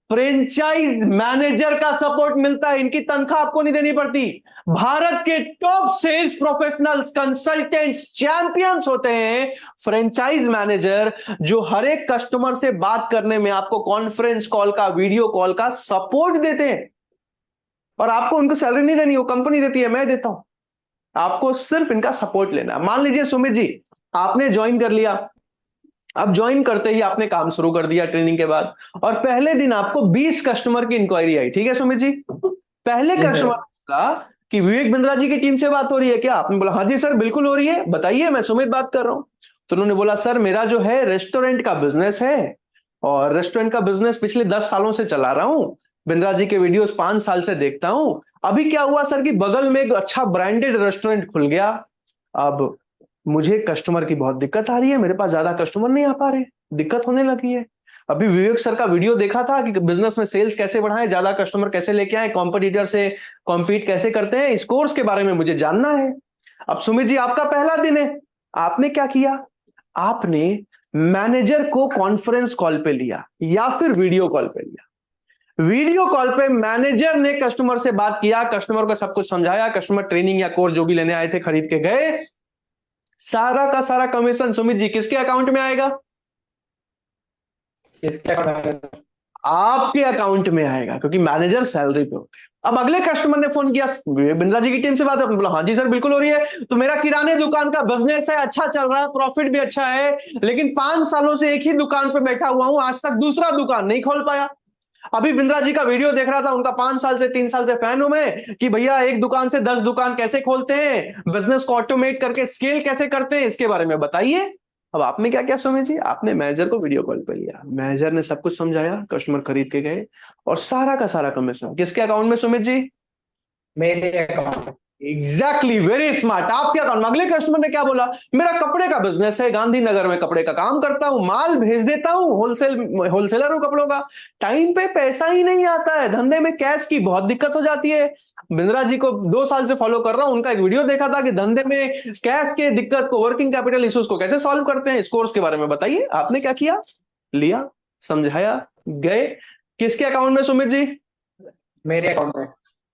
फ्रेंचाइज मैनेजर का सपोर्ट मिलता है। इनकी तनख्वाह आपको नहीं देनी पड़ती। भारत के top sales professionals, consultants, champions होते हैं फ्रेंचाइज मैनेजर, जो हर एक कस्टमर से बात करने में आपको कॉन्फ्रेंस कॉल का, वीडियो कॉल का सपोर्ट देते हैं। और आपको उनको सैलरी नहीं देनी, वो कंपनी देती है, मैं देता हूं। आपको सिर्फ इनका सपोर्ट लेना है। मान लीजिए सुमित जी आपने ज्वाइन कर लिया। अब ज्वाइन करते ही आपने काम शुरू कर दिया ट्रेनिंग के बाद, और पहले दिन आपको 20 कस्टमर की इंक्वायरी आई। ठीक है सुमित जी? पहले जी कस्टमर सर। ने बोला कि विवेक बिंद्रा जी की टीम से बात हो रही है क्या? आपने बोला हाँ जी सर बिल्कुल हो रही है, बताइए मैं सुमित बात कर रहा हूं। तो उन्होंने बोला सर मेरा जो है रेस्टोरेंट का बिजनेस है, और रेस्टोरेंट का बिजनेस पिछले 10 सालों से चला रहा हूं। बिंद्रा जी के वीडियोस 5 साल से देखता हूं। अभी क्या हुआ सर कि बगल में एक अच्छा ब्रांडेड रेस्टोरेंट खुल गया। अब मुझे कस्टमर की बहुत दिक्कत आ रही है, मेरे पास ज्यादा कस्टमर नहीं आ पा रहे, दिक्कत होने लगी है। अभी विवेक सर का वीडियो देखा था कि बिजनेस में सेल्स कैसे बढ़ाएं, ज्यादा कस्टमर कैसे लेके आए, कॉम्पिटिटर से कॉम्पीट कैसे करते हैं, इस कोर्स के बारे में मुझे जानना है। अब सुमित जी आपका पहला दिन है, आपने क्या किया? आपने मैनेजर को कॉन्फ्रेंस कॉल पे लिया या फिर वीडियो कॉल पे लिया। वीडियो कॉल पे मैनेजर ने कस्टमर से बात किया, कस्टमर को सब कुछ समझाया, कस्टमर ट्रेनिंग या कोर्स जो भी लेने आए थे खरीद के गए। सारा का सारा कमीशन सुमित जी किसके अकाउंट में आएगा? इसके अकॉर्डिंग। आपके अकाउंट में आएगा, क्योंकि मैनेजर सैलरी पे होते हैं। अब अगले कस्टमर ने फोन किया, बिंद्रा जी की टीम से बात है? बोला हाँ जी सर बिल्कुल हो रही है। तो मेरा किराने दुकान का बिजनेस है, अच्छा चल रहा है, प्रॉफिट भी अच्छा है, लेकिन 5 सालों से एक ही दुकान पे बैठा हुआ हूं, आज तक दूसरा दुकान नहीं खोल पाया। अभी बिंद्रा जी का वीडियो देख रहा था, उनका 5 साल से 3 साल से फैन हूं मैं, कि भैया एक दुकान से 10 दुकान कैसे खोलते हैं, बिजनेस को ऑटोमेट करके स्केल कैसे करते हैं, इसके बारे में बताइए। अब आपने क्या क्या सुमित जी? आपने मैनेजर को वीडियो कॉल पे लिया, मैनेजर ने सब कुछ समझाया, कस्टमर खरीद के गए, और सारा का सारा कमीशन किसके अकाउंट में सुमित जी? मेरे अकाउंट। Exactly, very smart. आपके अकाउंट में। अगले कस्टमर ने क्या बोला? मेरा कपड़े का बिजनेस है, गांधीनगर में कपड़े का काम करता हूं, माल भेज देता हूं, होलसेलर हूं कपड़ों का, टाइम पे पैसा ही नहीं आता है, धंधे में कैश की बहुत दिक्कत हो जाती है। बिंद्रा जी को 2 साल से फॉलो कर रहा हूं, उनका एक वीडियो देखा था कि धंधे में कैश के दिक्कत को, वर्किंग कैपिटल इश्यूज को कैसे सॉल्व करते हैं, इस कोर्स के बारे में बताइए। आपने क्या किया? लिया, समझाया, गए। किसके अकाउंट में सुमित जी? मेरे अकाउंट में।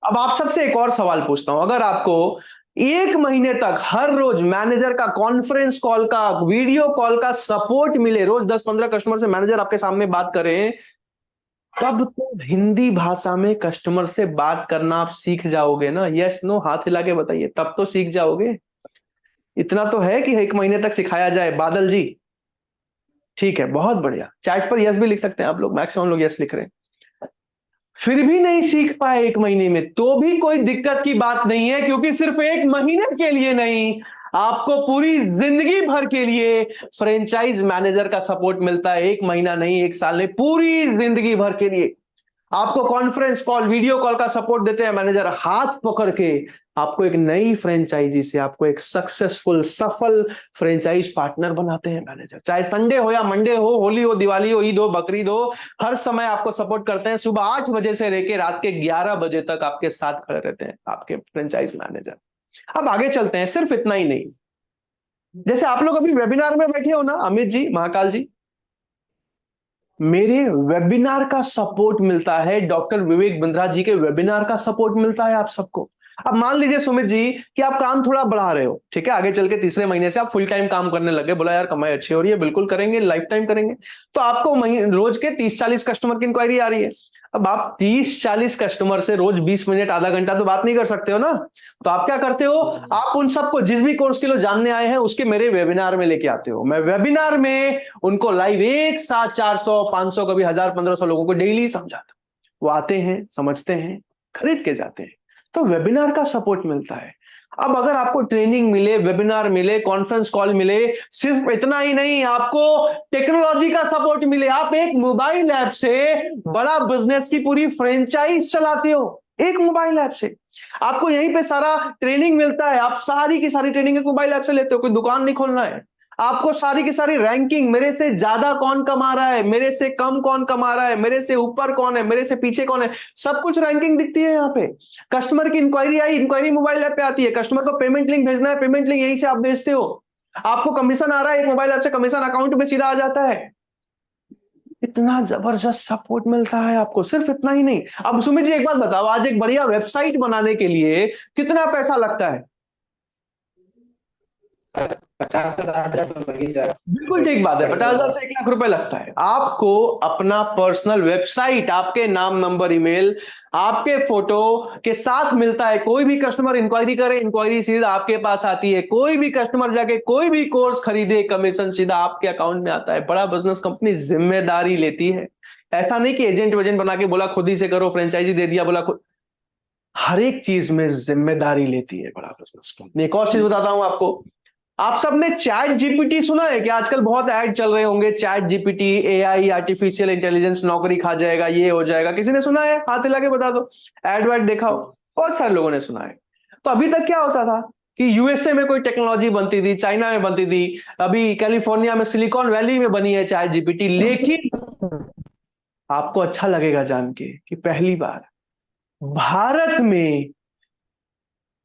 अब आप सबसे एक और सवाल पूछता हूं, अगर आपको एक महीने तक हर रोज मैनेजर का कॉन्फ्रेंस कॉल का, वीडियो कॉल का सपोर्ट मिले, रोज 10-15 कस्टमर से मैनेजर आपके सामने बात करें, तब तो हिंदी भाषा में कस्टमर से बात करना आप सीख जाओगे ना। यस नो हाथ हिला के बताइए, तब तो सीख जाओगे। इतना तो है कि एक महीने तक सिखाया जाए। बादल जी ठीक है, बहुत बढ़िया, चैट पर यस भी लिख सकते हैं आप लोग, मैक्सिमम लोग यस लिख रहे हैं। फिर भी नहीं सीख पाए एक महीने में, तो भी कोई दिक्कत की बात नहीं है, क्योंकि सिर्फ एक महीने के लिए नहीं, आपको पूरी जिंदगी भर के लिए फ्रेंचाइज मैनेजर का सपोर्ट मिलता है। एक महीना नहीं, एक साल नहीं, पूरी जिंदगी भर के लिए आपको कॉन्फ्रेंस कॉल, वीडियो कॉल का सपोर्ट देते हैं मैनेजर, हाथ पकड़ के आपको एक नई फ्रेंचाइजी से आपको एक सक्सेसफुल, सफल फ्रेंचाइज पार्टनर बनाते हैं मैनेजर। चाहे संडे हो या मंडे हो, होली हो, दिवाली हो, ईद हो, बकरीद हो, हर समय आपको सपोर्ट करते हैं। सुबह 8 बजे से लेकर रात के 11 बजे तक आपके साथ खड़े रहते हैं आपके फ्रेंचाइज मैनेजर। अब आगे चलते हैं, सिर्फ इतना ही नहीं, जैसे आप लोग अभी वेबिनार में बैठे हो ना, अमित जी, महाकाल जी, मेरे वेबिनार का सपोर्ट मिलता है, डॉक्टर विवेक बिंद्रा जी के वेबिनार का सपोर्ट मिलता है आप सबको। अब मान लीजिए सुमित जी कि आप काम थोड़ा बढ़ा रहे हो, ठीक है, आगे चल के तीसरे महीने से आप फुल टाइम काम करने लगे, बोला यार कमाई अच्छी हो रही है, बिल्कुल करेंगे, लाइफ टाइम करेंगे, तो आपको रोज के 30-40 कस्टमर की इंक्वायरी आ रही है। अब आप 30-40 कस्टमर से रोज 20 मिनट आधा घंटा तो बात नहीं कर सकते हो ना, तो आप क्या करते हो, आप उन सबको जिस भी कोर्स के लिए जानने आए हैं उसके मेरे वेबिनार में लेके आते हो। मैं वेबिनार में उनको लाइव एक साथ 400, 500, कभी 1000, 1500 लोगों को डेली समझाता हूं। वो आते हैं, समझते हैं, खरीद के जाते हैं, तो वेबिनार का सपोर्ट मिलता है। अब अगर आपको ट्रेनिंग मिले, वेबिनार मिले, कॉन्फ्रेंस कॉल मिले, सिर्फ इतना ही नहीं, आपको टेक्नोलॉजी का सपोर्ट मिले, आप एक मोबाइल ऐप से बड़ा बिजनेस की पूरी फ्रेंचाइज चलाते हो, एक मोबाइल ऐप से। आपको यहीं पे सारा ट्रेनिंग मिलता है, आप सारी की सारी ट्रेनिंग एक मोबाइल ऐप से लेते हो, कोई दुकान नहीं खोलना है आपको। सारी की सारी रैंकिंग, मेरे से ज्यादा कौन कमा रहा है, मेरे से कम कौन कमा रहा है, मेरे से ऊपर कौन है, मेरे से पीछे कौन है, सब कुछ रैंकिंग दिखती है यहाँ पे। कस्टमर की इंक्वायरी आई, इंक्वायरी मोबाइल ऐप पे आती है, कस्टमर को पेमेंट लिंक भेजना है, पेमेंट लिंक यहीं से आप भेजते हो, आपको कमीशन आ रहा है एक मोबाइल ऐप से, कमीशन अकाउंट में सीधा आ जाता है। इतना जबरदस्त सपोर्ट मिलता है आपको। सिर्फ इतना ही नहीं, अब सुमित जी एक बात बताओ, आज एक बढ़िया वेबसाइट बनाने के लिए कितना पैसा लगता है? 50 से 60 हजार तो लग ही जाएगा। बिल्कुल ठीक बात है, 50,000 से 1 लाख रुपए लगता है। आपको अपना पर्सनल वेबसाइट, आपके नाम, नंबर, ईमेल, आपके फोटो के साथ मिलता है। कोई भी कस्टमर इंक्वायरी करे, इंक्वायरी सीधा आपके पास आती है। कोई भी कस्टमर जाके कोई भी कोर्स खरीदे, कमीशन सीधा आपके अकाउंट में आता है। बड़ा बिजनेस कंपनी जिम्मेदारी लेती है, ऐसा नहीं कि एजेंट वेजेंट बना के बोला खुद ही से करो, फ्रेंचाइजी दे दिया बोला खुद, हर एक चीज में जिम्मेदारी लेती है बड़ा बिजनेस कंपनी। एक और चीज बताता हूं आपको, आप सबने चैट जीपीटी सुना है कि आजकल बहुत ऐड चल रहे होंगे, chat GPT, AI, artificial intelligence नौकरी खा जाएगा, ये हो जाएगा, किसी ने सुना है? हाथ हिला के बता दो, ऐड वैड देखा हो? बहुत सारे लोगों ने सुना है। तो अभी तक क्या होता था कि यूएसए में कोई टेक्नोलॉजी बनती थी, चाइना में बनती थी, अभी कैलिफोर्निया में सिलिकॉन वैली में बनी है चैट जीपीटी। लेकिन आपको अच्छा लगेगा जान के कि पहली बार भारत में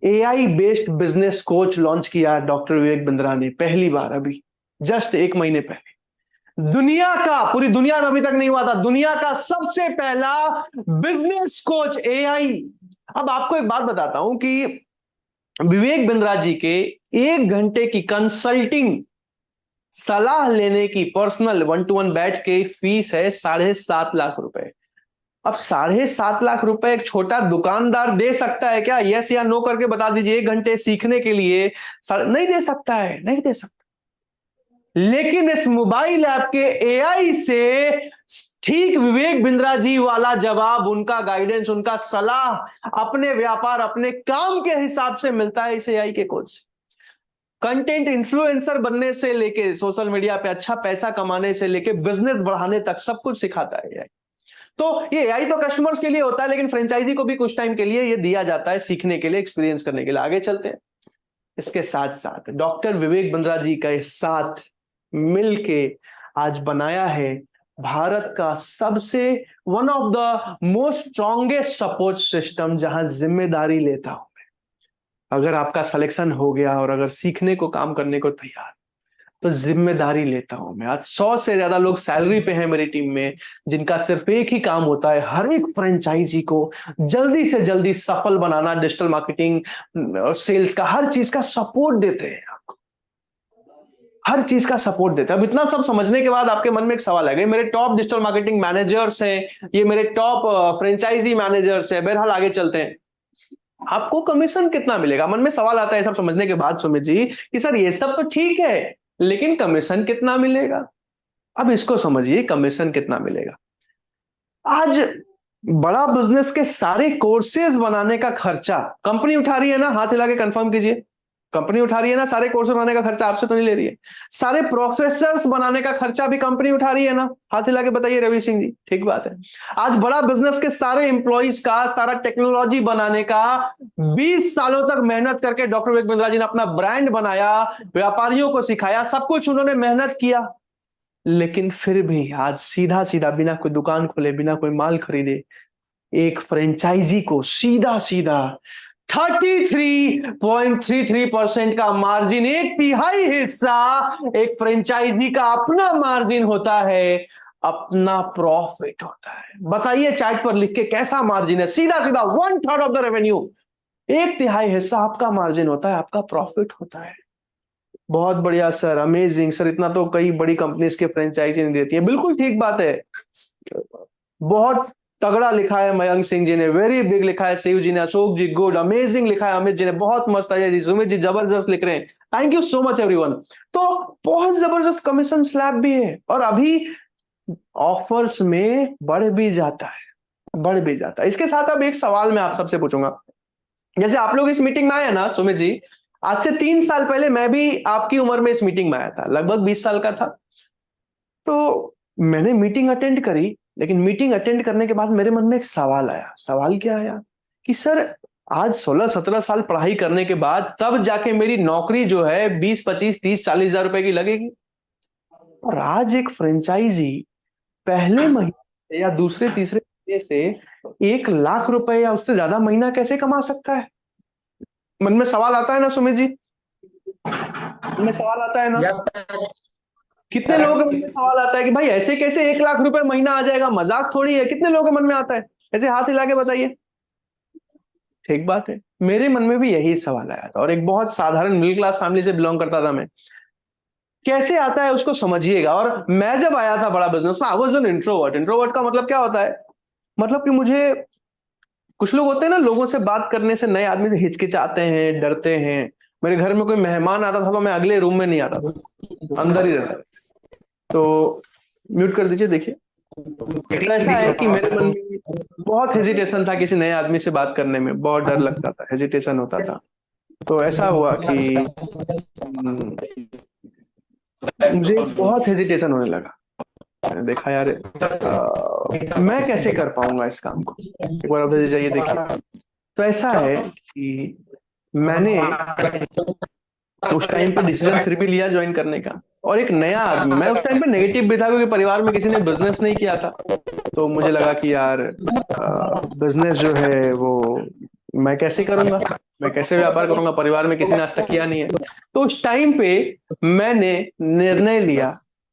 AI based business coach launch किया डॉक्टर विवेक बिंद्रा ने, पहली बार, अभी जस्ट 1 महीने पहले। दुनिया का, पूरी दुनिया में अभी तक नहीं हुआ था, दुनिया का सबसे पहला बिजनेस कोच एआई। अब आपको एक बात बताता हूं कि विवेक बिंद्रा जी के 1 घंटे की कंसल्टिंग सलाह लेने की, पर्सनल 1-to-1 बैठ के फीस है 7.5 लाख रुपए। अब 7.5 लाख रुपए एक छोटा दुकानदार दे सकता है क्या? यस या नो करके बता दीजिए। 1 घंटे सीखने के लिए नहीं दे सकता है, नहीं दे सकता। लेकिन इस मोबाइल ऐप के एआई से ठीक विवेक बिंद्रा जी वाला जवाब, उनका गाइडेंस, उनका सलाह अपने व्यापार, अपने काम के हिसाब से मिलता है इस एआई के कोच से। कंटेंट इन्फ्लुएंसर बनने से लेके, सोशल मीडिया पे अच्छा पैसा कमाने से लेके बिजनेस बढ़ाने तक सब कुछ सिखाता है एआई। तो ये एआई तो कस्टमर्स के लिए होता है, लेकिन फ्रेंचाइजी को भी कुछ टाइम के लिए ये दिया जाता है, सीखने के लिए, एक्सपीरियंस करने के लिए। आगे चलते हैं। इसके साथ साथ डॉक्टर विवेक बिंद्रा जी के साथ मिलके आज बनाया है भारत का सबसे one of the most strongest support system, जहां जिम्मेदारी लेता हूं मैं। अगर आपका सिलेक्शन हो गया और अगर सीखने को, काम करने को तैयार, तो जिम्मेदारी लेता हूं मैं। आज 100 से ज्यादा लोग सैलरी पे हैं मेरी टीम में, जिनका सिर्फ एक ही काम होता है, हर एक फ्रेंचाइजी को जल्दी से जल्दी सफल बनाना। डिजिटल मार्केटिंग, सेल्स का, हर चीज का सपोर्ट देते हैं आपको, हर चीज का सपोर्ट देते हैं। अब इतना सब समझने के बाद आपके मन में एक सवाल है, मेरे टॉप डिजिटल मार्केटिंग मैनेजर्स हैं, ये मेरे टॉप फ्रेंचाइजी मैनेजर्स हैं, बहरहाल आगे चलते हैं, आपको कमीशन कितना मिलेगा? मन में सवाल आता है सब समझने के बाद सुमित जी कि सर ये सब तो ठीक है, लेकिन कमीशन कितना मिलेगा? अब इसको समझिए, कमीशन कितना मिलेगा। आज बड़ा बिजनेस के सारे कोर्सेज बनाने का खर्चा कंपनी उठा रही है ना? हाथ हिला के कंफर्म कीजिए, कंपनी उठा रही है ना? सारे कोर्सेज बनाने का खर्चा आपसे तो नहीं ले रही है। सारे प्रोफेसर्स बनाने का खर्चा भी कंपनी उठा रही है ना? हाथ हिला के बताइए रवि सिंह जी। ठीक बात है। आज बड़ा बिजनेस के सारे एम्प्लॉइज का, सारा टेक्नोलॉजी बनाने का 20 सालों तक मेहनत करके डॉक्टर विवेक बिंद्रा जी ने अपना ब्रांड बनाया, व्यापारियों को सिखाया, सब कुछ उन्होंने मेहनत किया, लेकिन फिर भी आज सीधा सीधा बिना कोई दुकान खोले, बिना कोई माल खरीदे, एक फ्रेंचाइजी को सीधा सीधा 33.33% का मार्जिन, एक तिहाई हिस्सा एक फ्रेंचाइजी का अपना मार्जिन होता है, अपना प्रॉफिट होता है। बताइए चार्ट पर लिख के कैसा मार्जिन है? सीधा सीधा 1/3 ऑफ द रेवेन्यू, एक तिहाई हिस्सा आपका मार्जिन होता है, आपका प्रॉफिट होता है। बहुत बढ़िया सर, अमेजिंग सर, इतना तो कई बड़ी कंपनीज के फ्रेंचाइजी नहीं देती है। बिल्कुल ठीक बात है, बहुत तगड़ा लिखा है मयंक सिंह जी ने, वेरी बिग लिखा है शिव जी ने, अशोक जी गुड, अमेजिंग लिखा है अमित जी ने, बहुत मस्त है जी, सुमित जी जबरदस्त लिख रहे हैं, thank you so much everyone. तो बहुत जबरदस्त कमीशन स्लैब भी है, और अभी ऑफर्स में बढ़ भी जाता है, बढ़ भी जाता है। इसके साथ अब एक सवाल मैं आप सबसे पूछूंगा, जैसे आप लोग इस मीटिंग में आए ना सुमित जी, आज से 3 साल पहले मैं भी आपकी उम्र में इस मीटिंग में आया था, लगभग 20 साल का था। तो मैंने मीटिंग अटेंड करी, लेकिन मीटिंग अटेंड करने के बाद मेरे मन में एक सवाल आया। सवाल क्या आया कि सर आज 16-17 साल पढ़ाई करने के बाद तब जाके मेरी नौकरी जो है 20-25-30-40 हजार रुपए की लगेगी, और आज एक फ्रेंचाइजी पहले महीने या दूसरे तीसरे महीने से 1 लाख रुपए या उससे ज्यादा महीना कैसे कमा सकता है? मन में सवाल आता है ना सुमित जी? मन में सवाल आता है ना? कितने लोगों के मन में सवाल आता है कि भाई ऐसे कैसे 1 लाख रुपए महीना आ जाएगा, मजाक थोड़ी है? कितने लोगों के मन में आता है? ऐसे हाथ हिला के बताइए। ठीक बात है, मेरे मन में भी यही सवाल आया था, और एक बहुत साधारण मिडिल क्लास फैमिली से बिलोंग करता था मैं। कैसे आता है उसको समझिएगा। और मैं जब आया था बड़ा बिजनेस में, I was an introvert. Introvert का मतलब क्या होता है? मतलब कि मुझे, कुछ लोग होते हैं ना, लोगों से बात करने से, नए आदमी से हिचकिचाते हैं, डरते हैं। मेरे घर में कोई मेहमान आता था तो मैं अगले रूम में नहीं आता था, अंदर ही रहता था। तो म्यूट कर दीजिए। देखिए, तो ऐसा है कि मेरे मन में बहुत हेजिटेशन था, किसी नए आदमी से बात करने में बहुत डर लगता था, हेजिटेशन होता था। तो ऐसा हुआ कि मुझे बहुत हेजिटेशन होने लगा। मैंने देखा यार, मैं कैसे कर पाऊंगा इस काम को। एक बार उधर जाइए, देखिए। तो ऐसा है कि मैंने उस टाइम पे डिसीजन फिर भी लिया ज्वाइन करने का। और एक नया आदमी, मैं उस टाइम पे नेगेटिव भी था क्योंकि परिवार में किसी ने बिजनेस नहीं किया था, तो मुझे लगा कि यार बिजनेस जो है वो मैं कैसे करूंगा, मैं कैसे व्यापार करूंगा, परिवार में किसी ने आज तक किया नहीं है। तो उस टाइम पे मैंने निर्णय लिया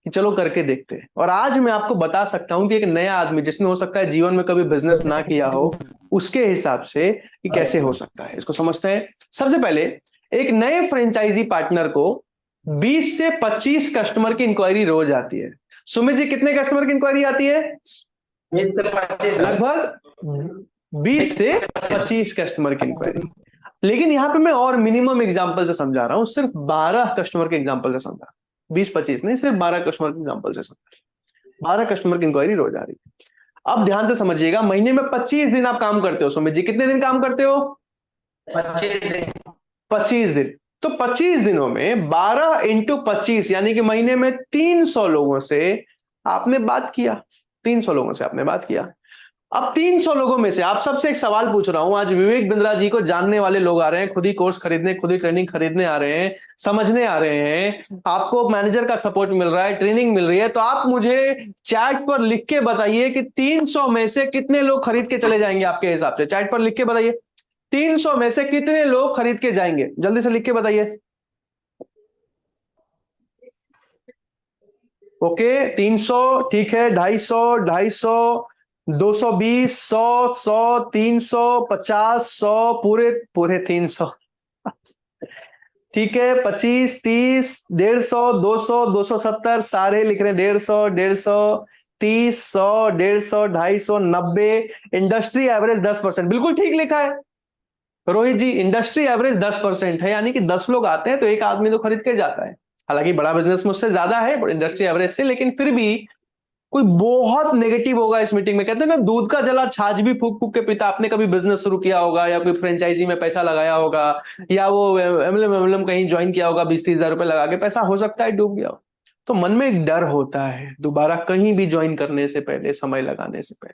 कि चलो करके देखते हैं। और आज मैं आपको बता सकता हूं कि एक नया आदमी जिसने हो सकता है जीवन में कभी बिजनेस ना किया हो, उसके हिसाब से कि कैसे हो सकता है, इसको समझते हैं। सबसे पहले, एक नए फ्रेंचाइजी पार्टनर को 20 से 25 कस्टमर की इंक्वायरी रोज आती है। सुमित जी, कितने कस्टमर की इंक्वायरी आती है? 20 से 25। लगभग 20 से 25 कस्टमर की इंक्वायरी। लेकिन यहां पे मैं और मिनिमम एग्जांपल से समझा रहा हूं, सिर्फ 12 कस्टमर के एग्जांपल से समझा, 20-25 नहीं, सिर्फ 12 कस्टमर के एग्जांपल से समझा। 12 कस्टमर की इंक्वायरी रोज आ रही है। अब ध्यान से समझिएगा, महीने में 25 दिन आप काम करते हो। सुमित जी, कितने दिन काम करते हो? 25 दिन। 25 दिन। तो 25 दिनों में 12 इंटू 25 यानी कि महीने में 300 लोगों से आपने बात किया। 300 लोगों से आपने बात किया। अब 300 लोगों में से आप सबसे एक सवाल पूछ रहा हूं। आज विवेक बिंद्रा जी को जानने वाले लोग आ रहे हैं, खुद ही कोर्स खरीदने, खुद ही ट्रेनिंग खरीदने आ रहे हैं, समझने आ रहे हैं, आपको मैनेजर का सपोर्ट मिल रहा है, ट्रेनिंग मिल रही है। तो आप मुझे चैट पर लिख के बताइए कि 300 में से कितने लोग खरीद के चले जाएंगे आपके हिसाब से? चैट पर लिख के बताइए, 300 में से कितने लोग खरीद के जाएंगे? जल्दी से लिख के बताइए। ओके 300, ठीक है, 250, 250, 220, 100, 100, 300, 50, 100, पूरे पूरे 300, ठीक है, 25, 30, 150, 200, 270, सारे लिख रहे हैं, 150, 150, 30, 100, 150, 250, 90। इंडस्ट्री एवरेज 10%, बिल्कुल ठीक लिखा है रोहित जी, इंडस्ट्री एवरेज 10% है, यानी कि 10 लोग आते हैं तो एक आदमी तो खरीद के जाता है। हालांकि बड़ा बिजनेस मुझसे ज्यादा है इंडस्ट्री एवरेज से, लेकिन फिर भी कोई बहुत नेगेटिव होगा इस मीटिंग में। कहते हैं ना, दूध का जला छाछ भी फूक फूक के पीता। आपने कभी बिजनेस शुरू किया होगा या कोई फ्रेंचाइजी में पैसा लगाया होगा या वो एमएलएम एमएलएम कहीं ज्वाइन किया होगा, 20-30 हजार रुपए लगा के, पैसा हो सकता है डूब गया हो। तो मन में एक डर होता है दोबारा कहीं भी ज्वाइन करने से पहले, समय लगाने से पहले।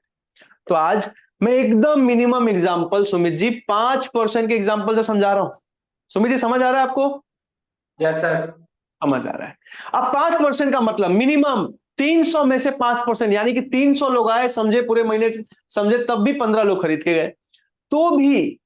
तो आज मैं एकदम मिनिमम एग्जांपल सुमित जी 5% के एग्जांपल से समझा रहा हूं। सुमित जी समझ आ रहा है आपको? Yes sir. समझ आ रहा है। अब 5% का मतलब मिनिमम 300 में से 5%, यानी कि 300 लोग आए, समझे पूरे महीने, समझे तब भी 15 लोग खरीद के गए। तो भी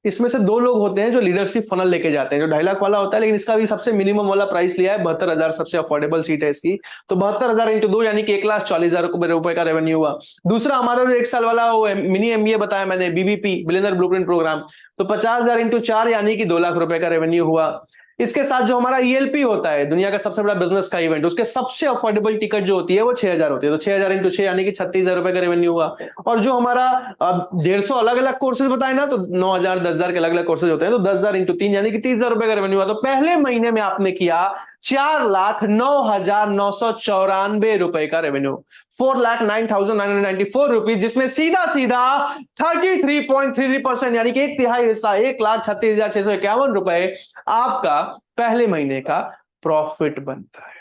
इसमें से 2 लोग होते हैं जो लीडरशिप फनल लेके जाते हैं, जो 2.5 लाख वाला होता है, लेकिन इसका भी सबसे मिनिमम वाला प्राइस लिया है 72,000, सबसे अफोर्डेबल सीट है इसकी। तो 72,000 इंटू 2 यानी कि 1,40,000 रुपए का रेवेन्यू हुआ। दूसरा हमारा जो 1 साल वाला वो मिनी एमबीए बताया मैंने, बीबीपी बिलियनर ब्लूप्रिंट प्रोग्राम, तो 50,000 इंटू 4 यानी कि 2 लाख रुपए का रेवेन्यू हुआ। इसके साथ जो हमारा ईएलपी होता है, दुनिया का सबसे बड़ा बिजनेस का इवेंट, उसके सबसे अफोर्डेबल टिकट जो होती है वो 6,000 होती है, तो 6,000 इंटू 6 यानी कि 36,000 रुपए का रेवेन्यू हुआ। और जो हमारा 150 अलग अलग कोर्सेज बताए ना, तो 9,000 10,000 के अलग अलग कोर्सेज होते हैं, तो 10,000 इंटू 3 यानी कि 30,000 रुपए का रेवेन्यू हुआ। तो पहले महीने में आपने किया 4,09,994 रुपए का रेवेन्यू, 4,09,994 रुपीज, जिसमें सीधा सीधा 33.33% यानी कि 1/3 हिस्सा, 1,36,651 रुपए आपका पहले महीने का प्रॉफिट बनता है।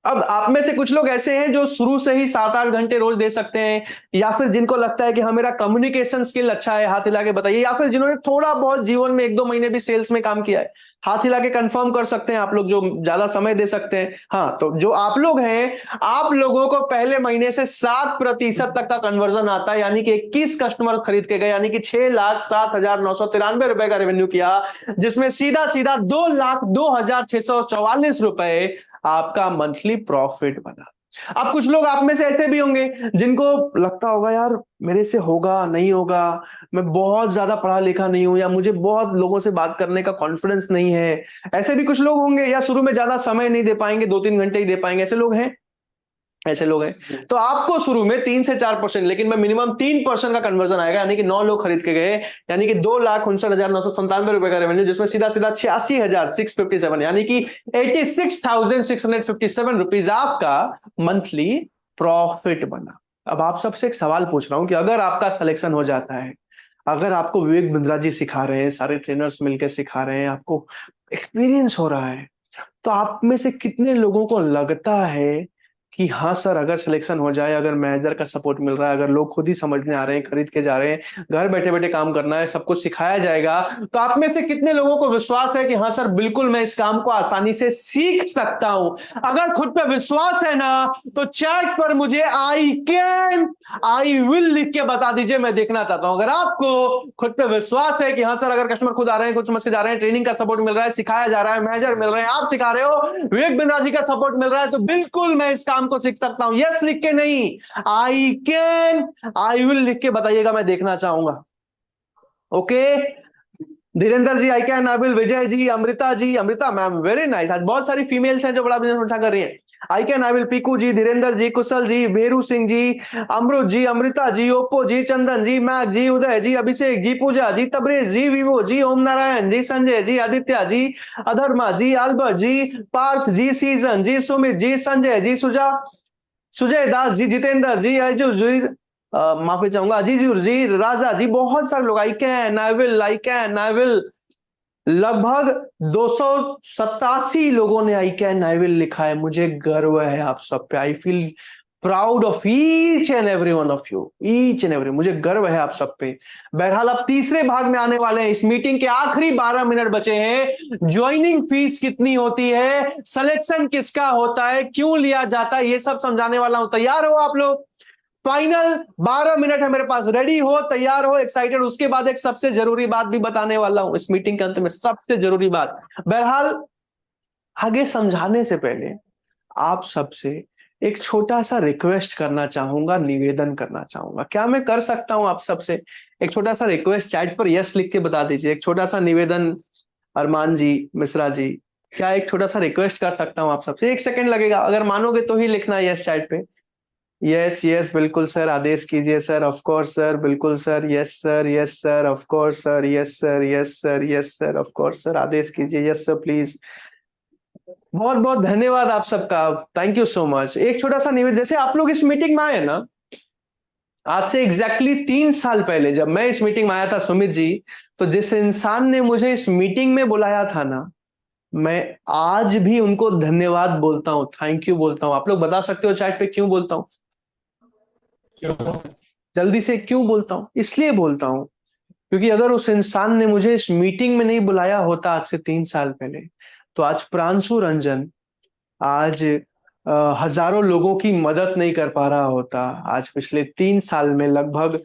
अब आप में से कुछ लोग ऐसे हैं जो शुरू से ही 7-8 घंटे रोज दे सकते हैं, या फिर जिनको लगता है कि हाँ मेरा कम्युनिकेशन स्किल अच्छा है, हाथ हिला के बताइए। या फिर जिन्होंने थोड़ा बहुत जीवन में 1-2 महीने भी सेल्स में काम किया है, हाथ हिला के कंफर्म कर सकते हैं आप लोग जो ज्यादा समय दे सकते हैं। हाँ, तो जो आप लोग हैं, आप लोगों को पहले महीने से 7% तक का कन्वर्जन आता है, यानी कि 21 कस्टमर खरीद के गए, यानी कि 6,07,993 रुपए का रेवेन्यू किया, जिसमें सीधा सीधा 2,02,644 रुपए आपका मंथली प्रॉफिट बना। अब कुछ लोग आप में से ऐसे भी होंगे जिनको लगता होगा यार मेरे से होगा नहीं होगा, मैं बहुत ज्यादा पढ़ा लिखा नहीं हूं, या मुझे बहुत लोगों से बात करने का कॉन्फिडेंस नहीं है। ऐसे भी कुछ लोग होंगे, या शुरू में ज्यादा समय नहीं दे पाएंगे, 2-3 घंटे ही दे पाएंगे। ऐसे लोग हैं, ऐसे लोग हैं। तो आपको शुरू में 3 से 4%, लेकिन मैं मिनिमम 3% का कन्वर्जन आएगा, यानी कि 9 लोग खरीद के गए, यानी कि 2,59,997 रुपए का रेवेन्यू, जिसमें सीधा सीधा 86,657 यानी कि 86,657 रुपीज आपका मंथली प्रॉफिट बना। अब आप सबसे एक सवाल पूछ रहा हूं कि अगर आपका सिलेक्शन हो जाता है, अगर आपको विवेक बिंद्रा जी सिखा रहे हैं, सारे ट्रेनर्स मिलकर सिखा रहे हैं, आपको एक्सपीरियंस हो रहा है, तो आप में से कितने लोगों को लगता है कि हाँ सर अगर सिलेक्शन हो जाए, अगर मैनेजर का सपोर्ट मिल रहा है, अगर लोग खुद ही समझने आ रहे हैं, खरीद के जा रहे हैं, घर बैठे बैठे काम करना है, सब कुछ सिखाया जाएगा, तो आप में से कितने लोगों को विश्वास है कि हाँ सर बिल्कुल मैं इस काम को आसानी से सीख सकता हूं? अगर खुद पे विश्वास है ना, तो चैट पर मुझे आई कैन, आई विल लिख के बता दीजिए, मैं देखना चाहता हूं। अगर आपको खुद पे विश्वास है कि हाँ सर अगर कस्टमर खुद आ रहे हैं, खुद समझ के जा रहे हैं, ट्रेनिंग का सपोर्ट मिल रहा है, सिखाया जा रहा है, मैनेजर मिल रहे हैं, आप सिखा रहे हो, विवेक बिंद्रा जी का सपोर्ट मिल रहा है, तो बिल्कुल मैं इस काम को सीख सकता हूं। यस लिख के नहीं, आई कैन, आई विल लिख के बताइएगा, मैं देखना चाहूंगा। Okay, Dhirendra ji I can, I will, Vijay ji, Amrita ji, Amrita ma'am very nice. आज बहुत सारी फीमेल्स हैं जो बड़ा बिजनेस अच्छा कर रही हैं। I can, I will, Piku ji, Dhirendra ji, Kushal ji, Bheru Singh ji, Amrit ji, Amrita ji, Oppo ji, Chandan ji, Mac ji, Uday ji, Abhishek ji, Pooja ji, Tabrez ji, Vivo ji, Om Narayan ji, Sanjay ji, Aditya ji, Adharma ji, Albert ji, Parth ji, Sijan ji, Sumit ji, Sanjay ji, Sujay Das ji, Jitendra ji, Ajay ji, माफी चाहूंगा, अजीजुर जी, राजा जी, बहुत सारे लोग। आई can, I will, I can, I will, लगभग 287 लोगों ने आई कैन, आई विल लिखा है। मुझे गर्व है आप सब पे। I feel proud of each and every one of you, each and every, मुझे गर्व है आप सब पे। बहरहाल अब तीसरे भाग में आने वाले हैं। इस मीटिंग के आखिरी 12 मिनट बचे हैं। ज्वाइनिंग फीस कितनी होती है, सिलेक्शन किसका होता है, क्यों लिया जाता है, ये सब समझाने वाला हूं। तैयार हो आप लोग? फाइनल 12 मिनट है मेरे पास, रेडी हो, तैयार हो, एक्साइटेड? उसके बाद एक सबसे जरूरी बात भी बताने वाला हूं इस मीटिंग के अंत में, सबसे जरूरी बात। बहरहाल आगे समझाने से पहले आप सबसे एक छोटा सा रिक्वेस्ट करना चाहूंगा, निवेदन करना चाहूंगा। क्या मैं कर सकता हूं आप सबसे एक छोटा सा रिक्वेस्ट? चैट पर यस लिख के बता दीजिए। एक छोटा सा निवेदन, अरमान जी, मिश्रा जी, क्या एक छोटा सा रिक्वेस्ट कर सकता हूं आप सबसे? 1 सेकंड लगेगा, अगर मानोगे तो ही लिखना यस चैट पे। यस यस बिल्कुल सर, आदेश कीजिए सर। ऑफ कोर्स सर, बिल्कुल sir, yes sir, yes sir, of course sir, yes sir, yes sir, yes sir, of course sir, आदेश कीजिए, यस सर प्लीज। बहुत बहुत धन्यवाद आप सबका, थैंक यू सो मच। एक छोटा सा निवेदन, जैसे आप लोग इस मीटिंग में आए ना, आज से एग्जैक्टली 3 साल पहले जब मैं इस मीटिंग में आया था सुमित जी, तो जिस इंसान ने मुझे इस मीटिंग में बुलाया था ना, मैं आज भी उनको धन्यवाद बोलता हूं, थैंक यू बोलता हूं। आप लोग बता सकते हो चैट पे क्यों बोलता हूं? क्यों? जल्दी से क्यों बोलता हूं? इसलिए बोलता हूं क्योंकि अगर उस इंसान ने मुझे इस मीटिंग में नहीं बुलाया होता आज से 3 साल पहले, तो आज प्रांशु रंजन आज हजारों लोगों की मदद नहीं कर पा रहा होता। आज पिछले 3 साल में लगभग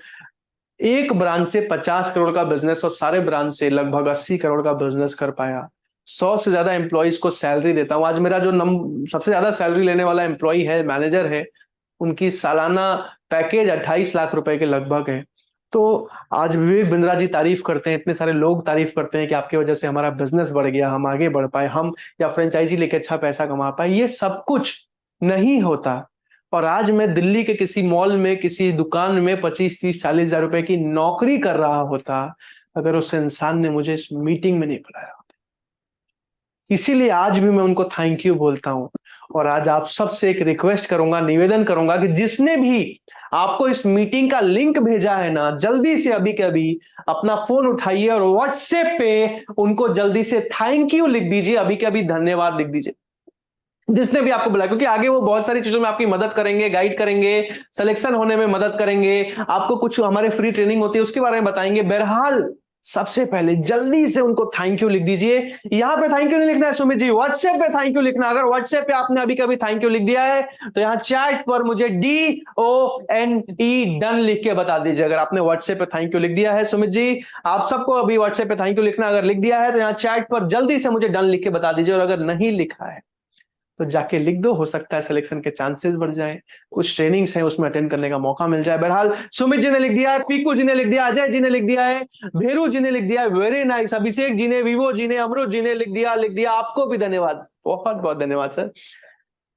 एक ब्रांच से 50 करोड़ का बिजनेस और सारे ब्रांच से लगभग 80 करोड़ का बिजनेस कर पाया। 100 से ज्यादा एम्प्लॉइज को सैलरी देता हूं। आज मेरा जो सबसे ज्यादा सैलरी लेने वाला एम्प्लॉय है, मैनेजर है, उनकी सालाना पैकेज 28 लाख रुपए के लगभग है। तो आज विवेक बिंद्रा जी तारीफ करते हैं, इतने सारे लोग तारीफ करते हैं कि आपकी वजह से हमारा बिजनेस बढ़ गया, हम आगे बढ़ पाए, हम या फ्रेंचाइजी लेके अच्छा पैसा कमा पाए। ये सब कुछ नहीं होता और आज मैं दिल्ली के किसी मॉल में किसी दुकान में 25, 30, 40 हजार रुपए की नौकरी कर रहा होता अगर उस इंसान ने मुझे इस मीटिंग में नहीं बुलाया। इसीलिए आज भी मैं उनको थैंक यू बोलता हूं। और आज आप सबसे एक रिक्वेस्ट करूंगा, निवेदन करूंगा कि जिसने भी आपको इस मीटिंग का लिंक भेजा है ना, जल्दी से अभी के अभी अपना फोन उठाइए और व्हाट्सएप पे उनको जल्दी से थैंक यू लिख दीजिए, अभी के अभी धन्यवाद लिख दीजिए, जिसने भी आपको बुलाया। क्योंकि आगे वो बहुत सारी चीजों में आपकी मदद करेंगे, गाइड करेंगे, सिलेक्शन होने में मदद करेंगे, आपको कुछ हमारे फ्री ट्रेनिंग होती है उसके बारे में बताएंगे। बहरहाल सबसे पहले जल्दी से उनको थैंक यू लिख दीजिए। यहां पे थैंक यू नहीं लिखना है सुमित जी, व्हाट्सएप पे थैंक यू लिखना। अगर व्हाट्सएप पे आपने अभी कभी थैंक यू लिख दिया है तो यहां चैट पर मुझे DONE डन लिख के बता दीजिए। अगर आपने व्हाट्सएप पे थैंक यू लिख दिया है सुमित जी, आप सबको अभी व्हाट्सएप पे थैंक यू लिखना अगर लिख दिया है तो यहां चैट पर जल्दी से मुझे डन लिख के बता दीजिए। और अगर नहीं लिखा है तो जाके लिख दो, हो सकता है सिलेक्शन के चांसेस बढ़ जाए, कुछ ट्रेनिंग्स हैं उसमें अटेंड करने का मौका मिल जाए। बहरहाल सुमित जी ने लिख दिया है, पीकू जी ने लिख दिया, अजय जी ने लिख दिया है, भेरू जी ने लिख दिया है, वेरी नाइस, अभिषेक जी ने, विवो जी ने, अमरुद जी ने लिख दिया। आपको भी धन्यवाद, बहुत बहुत धन्यवाद सर।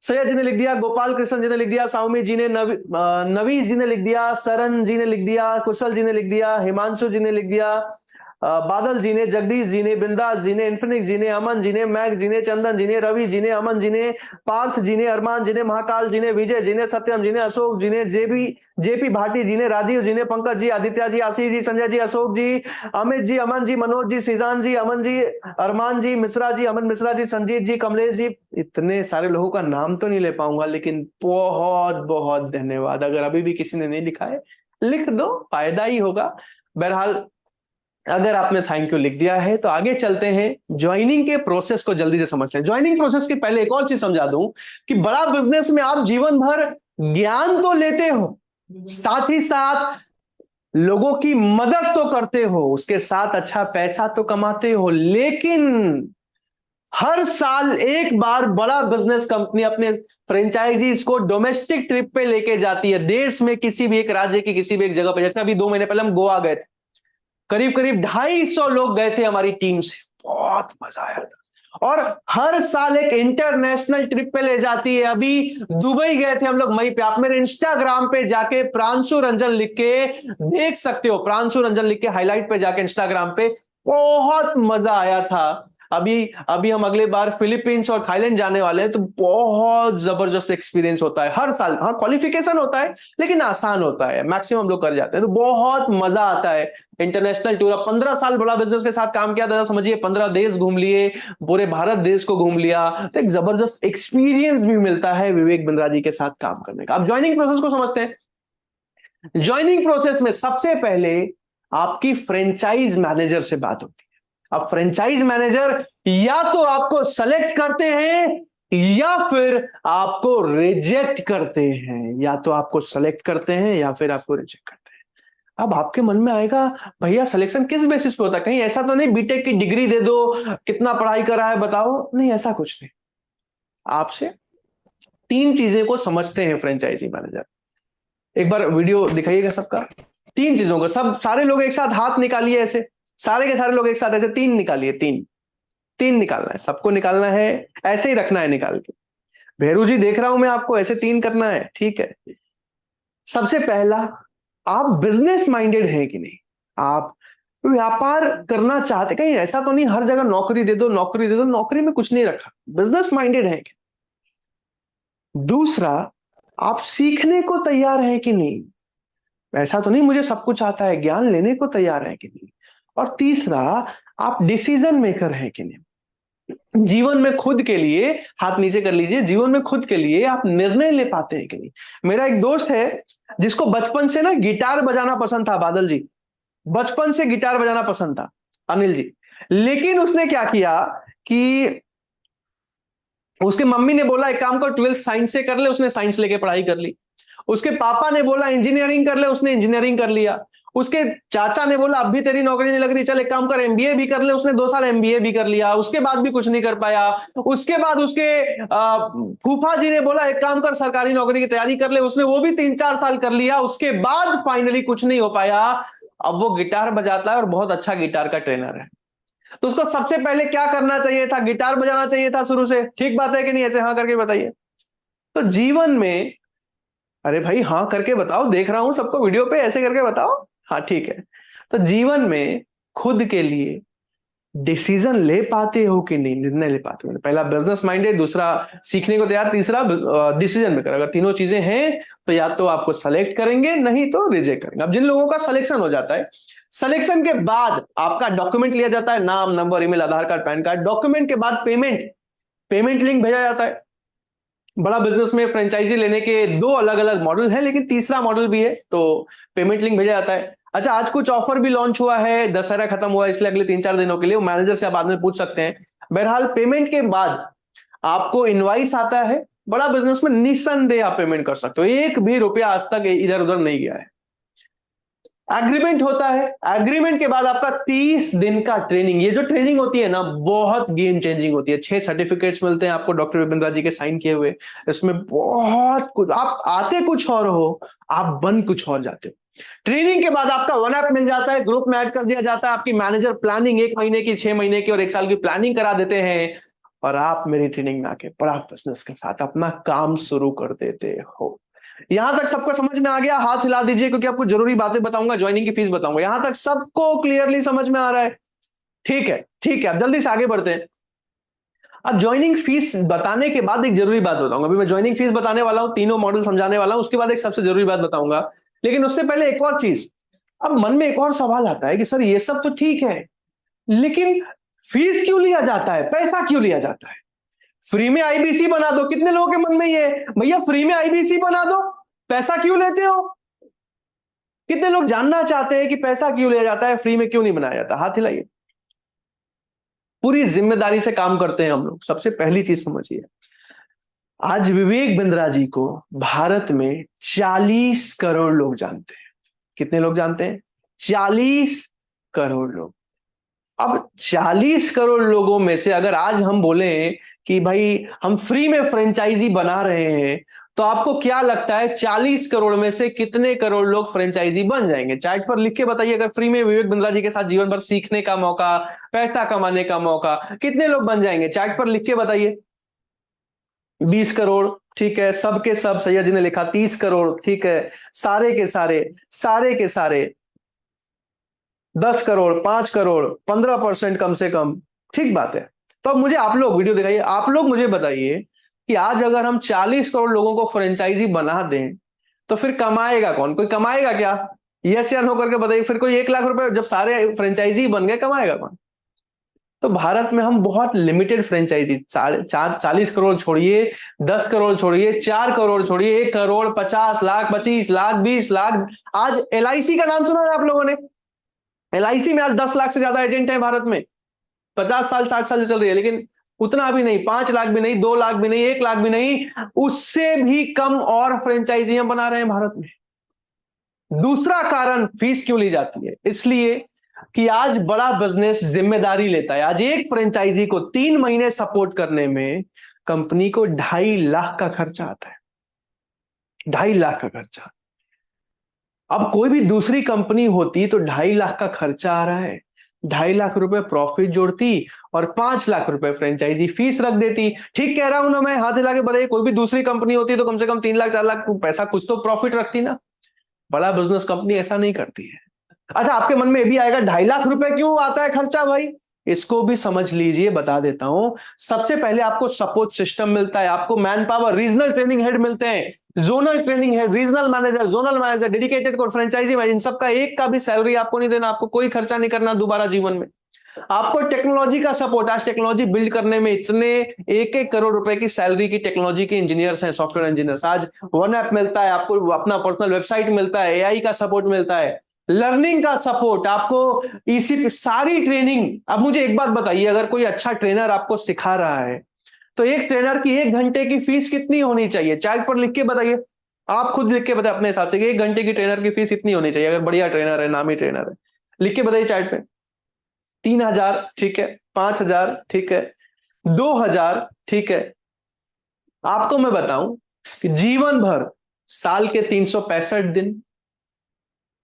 सैयद जी ने लिख दिया, गोपाल कृष्ण जी ने लिख दिया, साउमी जी ने, नवीस जी ने लिख दिया, सरन जी ने लिख दिया, कुशल जी ने लिख दिया, हिमांशु जी ने लिख दिया, बादल जी ने, जगदीश जी ने, बिंदास जी ने, इन्फिनिक्स जी ने, अमन जी ने, मैग जी ने, चंदन जी ने, रवि जी ने, अमन जी ने, पार्थ जी ने, अरमान जी ने, महाकाल जी ने, विजय जी ने, सत्यम जी ने, अशोक जी ने, जेपी भाटी जी ने, राजीव जी ने, पंकज जी, आदित्य जी, आशीष जी, संजय जी, अशोक जी, अमित जी, अमन जी, मनोज जी, सीजान जी, अमन जी, अरमान जी, मिश्रा जी, अमन मिश्रा जी, संजीत जी, कमलेश जी। इतने सारे लोगों का नाम तो नहीं ले पाऊंगा लेकिन बहुत बहुत धन्यवाद। अगर अभी भी किसी ने नहीं लिखा है लिख दो, फायदा ही होगा। बहरहाल अगर आपने थैंक यू लिख दिया है तो आगे चलते हैं, ज्वाइनिंग के प्रोसेस को जल्दी से समझते हैं। ज्वाइनिंग प्रोसेस के पहले एक और चीज समझा दूं कि बड़ा बिजनेस में आप जीवन भर ज्ञान तो लेते हो, साथ ही साथ लोगों की मदद तो करते हो, उसके साथ अच्छा पैसा तो कमाते हो, लेकिन हर साल एक बार बड़ा बिजनेस कंपनी अपने फ्रेंचाइजीज को डोमेस्टिक ट्रिप पे लेके जाती है, देश में किसी भी एक राज्य की किसी भी एक जगह पे। जैसे अभी 2 महीने पहले हम गोवा गए थे, करीब करीब 250 लोग गए थे हमारी टीम से, बहुत मजा आया था। और हर साल एक इंटरनेशनल ट्रिप पे ले जाती है। अभी दुबई गए थे हम लोग मई पे, आप मेरे इंस्टाग्राम पे जाके प्रांशु रंजन लिख के देख सकते हो, प्रांशु रंजन लिख के हाईलाइट पे जाके इंस्टाग्राम पे, बहुत मजा आया था। अभी अभी हम अगले बार फिलीपींस और थाईलैंड जाने वाले हैं, तो बहुत जबरदस्त एक्सपीरियंस होता है हर साल। हाँ क्वालिफिकेशन होता है लेकिन आसान होता है, मैक्सिमम लोग कर जाते हैं, तो बहुत मजा आता है। इंटरनेशनल टूर, 15 साल बड़ा बिजनेस के साथ काम किया था, समझिए 15 देश घूम लिए, पूरे भारत देश को घूम लिया, तो एक जबरदस्त एक्सपीरियंस भी मिलता है विवेक बिंद्रा जी के साथ काम करने का। अब ज्वाइनिंग प्रोसेस को समझते हैं। ज्वाइनिंग प्रोसेस में सबसे पहले आपकी फ्रेंचाइज मैनेजर से बात होती है। अब फ्रेंचाइज मैनेजर या तो आपको सेलेक्ट करते हैं या फिर आपको रिजेक्ट करते हैं, या तो आपको सेलेक्ट करते हैं या फिर आपको रिजेक्ट करते हैं। अब आपके मन में आएगा भैया सिलेक्शन किस बेसिस पे होता है? कहीं ऐसा तो नहीं बीटेक की डिग्री दे दो, कितना पढ़ाई करा है बताओ? नहीं, ऐसा कुछ नहीं। आपसे तीन चीजें को समझते हैं फ्रेंचाइजी मैनेजर। एक बार वीडियो दिखाइएगा सबका। तीन चीजों को सब सारे लोग एक साथ हाथ निकालिए, ऐसे सारे के सारे लोग एक साथ ऐसे तीन निकालिए। तीन तीन निकालना है, सबको निकालना है, ऐसे ही रखना है निकाल के। भैरू जी देख रहा हूं मैं आपको, ऐसे तीन करना है, ठीक है। सबसे पहला, आप बिजनेस माइंडेड हैं कि नहीं? आप व्यापार करना चाहते? कहीं ऐसा तो नहीं हर जगह नौकरी दे दो नौकरी दे दो, नौकरी में कुछ नहीं रखा। बिजनेस माइंडेड है क्या? दूसरा, आप सीखने को तैयार हैं कि नहीं? ऐसा तो नहीं मुझे सब कुछ आता है, ज्ञान लेने को तैयार है कि नहीं? और तीसरा, आप डिसीजन मेकर हैं कि नहीं? जीवन में खुद के लिए, हाथ नीचे कर लीजिए, जीवन में खुद के लिए आप निर्णय ले पाते हैं कि नहीं? मेरा एक दोस्त है जिसको बचपन से ना गिटार बजाना पसंद था, बादल जी, बचपन से गिटार बजाना पसंद था, अनिल जी। लेकिन उसने क्या किया कि उसके मम्मी ने बोला एक काम कर, 12th साइंस से कर ले, उसने साइंस लेके पढ़ाई कर ली। उसके पापा ने बोला इंजीनियरिंग कर ले, उसने इंजीनियरिंग कर लिया। उसके चाचा ने बोला अब भी तेरी नौकरी नहीं लग रही, चल एक काम कर एमबीए भी कर ले, उसने 2 साल एमबीए भी कर लिया। उसके बाद भी कुछ नहीं कर पाया। उसके बाद उसके फूफा जी ने बोला एक काम कर सरकारी नौकरी की तैयारी कर ले, उसने वो भी 3-4 साल कर लिया। उसके बाद फाइनली कुछ नहीं हो पाया। अब वो गिटार बजाता है और बहुत अच्छा गिटार का ट्रेनर है। तो उसको सबसे पहले क्या करना चाहिए था? गिटार बजाना चाहिए था शुरू से। ठीक बात है कि नहीं? ऐसे हाँ करके बताइए। तो जीवन में, अरे भाई हाँ करके बताओ, देख रहा हूं सबको वीडियो पे, ऐसे करके बताओ। हाँ ठीक है। तो जीवन में खुद के लिए डिसीजन ले पाते हो कि नहीं, निर्णय ले पाते हो? पहला बिजनेस माइंडेड, दूसरा सीखने को तैयार, तीसरा डिसीजन मेकर। अगर तीनों चीजें हैं तो या तो आपको सेलेक्ट करेंगे, नहीं तो रिजेक्ट करेंगे। अब जिन लोगों का सिलेक्शन हो जाता है, सिलेक्शन के बाद आपका डॉक्यूमेंट लिया जाता है, नाम, नंबर, ईमेल, आधार कार्ड, पैन कार्ड। डॉक्यूमेंट के बाद पेमेंट, पेमेंट लिंक भेजा जाता है। बड़ा बिजनेस में फ्रेंचाइजी लेने के दो अलग अलग मॉडल है, लेकिन तीसरा मॉडल भी है, तो पेमेंट लिंक भेजा जाता है। अच्छा, आज कुछ ऑफर भी लॉन्च हुआ है, दशहरा खत्म हुआ है, इसलिए अगले 3-4 दिनों के लिए, वो मैनेजर से आप बाद में पूछ सकते हैं। बहरहाल पेमेंट के बाद आपको इनवाइस आता है। बड़ा बिजनेस में निस्संदेह आप पेमेंट कर सकते हो, एक भी रुपया आज तक इधर उधर नहीं गया है। एग्रीमेंट होता है, एग्रीमेंट के बाद आपका 30 दिन का ट्रेनिंग। ये जो ट्रेनिंग होती है ना, बहुत गेम चेंजिंग होती है। 6 सर्टिफिकेट्स मिलते हैं आपको डॉक्टर विपिन जी के साइन किए हुए। इसमें बहुत कुछ, आप आते कुछ और हो, आप बन कुछ और जाते हो। ट्रेनिंग के बाद आपका 1 ऐप मिल जाता है, ग्रुप में ऐड कर दिया जाता है। आपकी मैनेजर प्लानिंग 1 महीने की, 6 महीने की और 1 साल की प्लानिंग करा देते हैं, और आप मेरी ट्रेनिंग में आके बड़ा बिजनेस के साथ अपना काम शुरू कर देते हो। यहां तक सबको समझ में आ गया? हाथ हिला दीजिए, क्योंकि आपको जरूरी बातें बताऊंगा, ज्वाइनिंग की फीस बताऊंगा। यहां तक सबको क्लियरली समझ में आ रहा है? ठीक है, ठीक है। अब जल्दी से आगे बढ़ते हैं। अब ज्वाइनिंग फीस बताने के बाद एक जरूरी बात बताऊंगा। अभी मैं ज्वाइनिंग फीस बताने वाला हूं, तीनों मॉडल समझाने वाला हूं, उसके बाद एक सबसे जरूरी बात बताऊंगा। लेकिन उससे पहले एक और चीज, अब मन में एक और सवाल आता है कि सर ये सब तो ठीक है, लेकिन फीस क्यों लिया जाता है, पैसा क्यों लिया जाता है? फ्री में आईबीसी बना दो। कितने लोगों के मन में ये है, भैया फ्री में आईबीसी बना दो, पैसा क्यों लेते हो? कितने लोग जानना चाहते हैं कि पैसा क्यों लिया जाता है, फ्री में क्यों नहीं बनाया जाता? हाथ हिलाइए। पूरी जिम्मेदारी से काम करते हैं हम लोग। सबसे पहली चीज समझिए, आज विवेक बिंद्रा जी को भारत में 40 करोड़ लोग जानते हैं। कितने लोग जानते हैं? 40 करोड़ लोग। अब 40 करोड़ लोगों में से अगर आज हम बोले कि भाई हम फ्री में फ्रेंचाइजी बना रहे हैं, तो आपको क्या लगता है 40 करोड़ में से कितने करोड़ लोग फ्रेंचाइजी बन जाएंगे? चैट पर लिख के बताइए। अगर फ्री में विवेक बिंद्रा जी के साथ जीवन भर सीखने का मौका, पैसा कमाने का मौका, कितने लोग बन जाएंगे? चैट पर लिख के बताइए। 20 करोड़, ठीक है। सबके सब सैयद जी ने लिखा 30 करोड़, ठीक है। सारे के सारे 10 करोड़, 5 करोड़, 15% कम से कम, ठीक बात है। तो अब मुझे आप लोग वीडियो दिखाइए, आप लोग मुझे बताइए कि आज अगर हम 40 करोड़ लोगों को फ्रेंचाइजी बना दें, तो फिर कमाएगा कौन? कोई कमाएगा क्या? यस या नो करके बताइए। फिर कोई 1 लाख रुपए जब सारे फ्रेंचाइजी बन गए, कमाएगा कौन? तो भारत में हम बहुत लिमिटेड फ्रेंचाइजी, 40 करोड़ छोड़िए, 10 करोड़ छोड़िए, 4 करोड़ छोड़िए, 1 करोड़, 50 लाख, 25 लाख, 20 लाख। आज एलआईसी का नाम सुना है आप लोगों ने? एलआईसी में आज 10 लाख से ज्यादा एजेंट है भारत में। 50 साल 60 साल से चल रही है, लेकिन उतना भी नहीं, 5 लाख भी नहीं, 2 लाख भी नहीं, 1 लाख भी नहीं, उससे भी कम और फ्रेंचाइजियां बना रहे हैं भारत में। दूसरा कारण फीस क्यों ली जाती है? इसलिए कि आज बड़ा बिजनेस जिम्मेदारी लेता है। आज एक फ्रेंचाइजी को 3 महीने सपोर्ट करने में कंपनी को 2.5 लाख का खर्चा आता है, 2.5 लाख का खर्चा। अब कोई भी दूसरी कंपनी होती तो 2.5 लाख का खर्चा आ रहा है, 2.5 लाख रुपए प्रॉफिट जोड़ती और 5 लाख रुपए फ्रेंचाइजी फीस रख देती। ठीक कह रहा हूं ना मैं? हाथ हिला के बताइए, कोई भी दूसरी कंपनी होती तो कम से कम 3 लाख 4 लाख पैसा कुछ तो प्रॉफिट रखती ना। बड़ा बिजनेस कंपनी ऐसा नहीं करती है। अच्छा, आपके मन में ये भी आएगा 2.5 लाख रुपए क्यों आता है खर्चा भाई? इसको भी समझ लीजिए, बता देता हूं। सबसे पहले आपको सपोर्ट सिस्टम मिलता है, आपको man power, regional training head मिलते हैं, zonal training head, regional manager, zonal manager, dedicated code, franchise manager, इन सबका एक का भी सैलरी आपको नहीं देना, आपको कोई खर्चा नहीं करना दोबारा जीवन में। आपको टेक्नोलॉजी का सपोर्ट, आज टेक्नोलॉजी बिल्ड करने में इतने 1-1 करोड़ रुपए की सैलरी की टेक्नोलॉजी के इंजीनियर्स हैं, सॉफ्टवेयर इंजीनियर्स। आज वन ऐप मिलता है आपको, अपना पर्सनल वेबसाइट मिलता है, एआई का सपोर्ट मिलता है, लर्निंग का सपोर्ट, आपको ईसी सारी ट्रेनिंग। अब मुझे एक बात बताइए, अगर कोई अच्छा ट्रेनर आपको सिखा रहा है तो एक ट्रेनर की 1 घंटे की फीस कितनी होनी चाहिए? चार्ट पर लिख के बताइए, आप खुद लिख के बताइए अपने हिसाब से कि 1 घंटे की ट्रेनर की फीस इतनी होनी चाहिए, अगर बढ़िया ट्रेनर है, नामी ट्रेनर है। लिख के बताइए चार्ट पे। 3,000 ठीक है, 5,000 ठीक है, 2,000 ठीक है। आपको मैं बताऊं कि जीवन भर, साल के 365 दिन,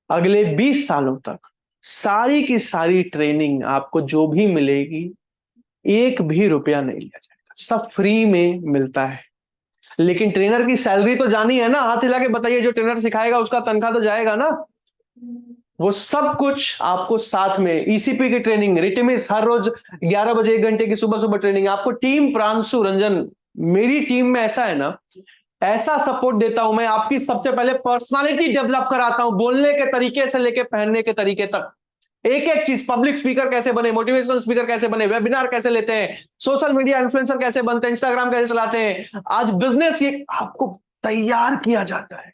अगले 20 सालों तक सारी की सारी ट्रेनिंग आपको जो भी मिलेगी, 1 भी रुपया नहीं लिया जाएगा, सब फ्री में मिलता है। लेकिन ट्रेनर की सैलरी तो जानी है ना? हाथ हिला के बताइए, जो ट्रेनर सिखाएगा उसका तनख्वाह तो जाएगा ना? वो सब कुछ आपको साथ में, ईसीपी की ट्रेनिंग, रिटिमिस हर रोज 11 बजे 1 घंटे की सुबह सुबह ट्रेनिंग, आपको टीम प्रांशु रंजन, मेरी टीम में ऐसा है ना, ऐसा सपोर्ट देता हूं मैं, आपकी सबसे पहले पर्सनालिटी डेवलप कराता हूं, बोलने के तरीके से लेके पहनने के तरीके तक, एक एक चीज, पब्लिक स्पीकर कैसे बने, मोटिवेशनल स्पीकर कैसे बने, वेबिनार कैसे लेते हैं, सोशल मीडिया इन्फ्लुएंसर कैसे बनते हैं, इंस्टाग्राम कैसे चलाते हैं, आज बिजनेस ये आपको तैयार किया जाता है,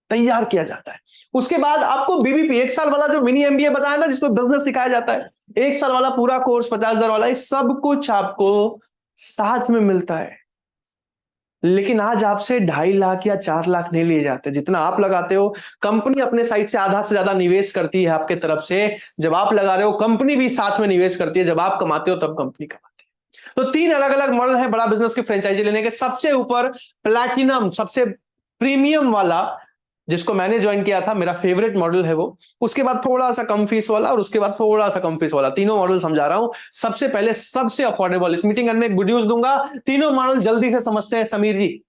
तैयार किया जाता है। उसके बाद आपको बीबीपी 1 साल वाला जो मिनी एमबीए बताया ना, जिसमें बिजनेस सिखाया जाता है, 1 साल वाला पूरा कोर्स 50,000 वाला, ये सब कुछ आपको साथ में मिलता है। लेकिन आज आपसे 2.5 लाख या 4 लाख नहीं लिए जाते, जितना आप लगाते हो कंपनी अपने साइड से आधा से ज्यादा निवेश करती है आपके तरफ से। जब आप लगा रहे हो कंपनी भी साथ में निवेश करती है, जब आप कमाते हो तब कंपनी कमाती है। तो 3 अलग अलग मॉडल है बड़ा बिजनेस की फ्रेंचाइजी लेने के। सबसे ऊपर प्लैटिनम, सबसे प्रीमियम वाला, जिसको मैंने ज्वाइन किया था, मेरा फेवरेट मॉडल है वो। उसके बाद थोड़ा सा कम फीस वाला, और उसके बाद थोड़ा सा कम फीस वाला, तीनों मॉडल समझा रहा हूं। सबसे पहले सबसे अफोर्डेबल, इस मीटिंग में एक गुड न्यूज दूंगा, तीनों मॉडल जल्दी से समझते हैं समीर जी।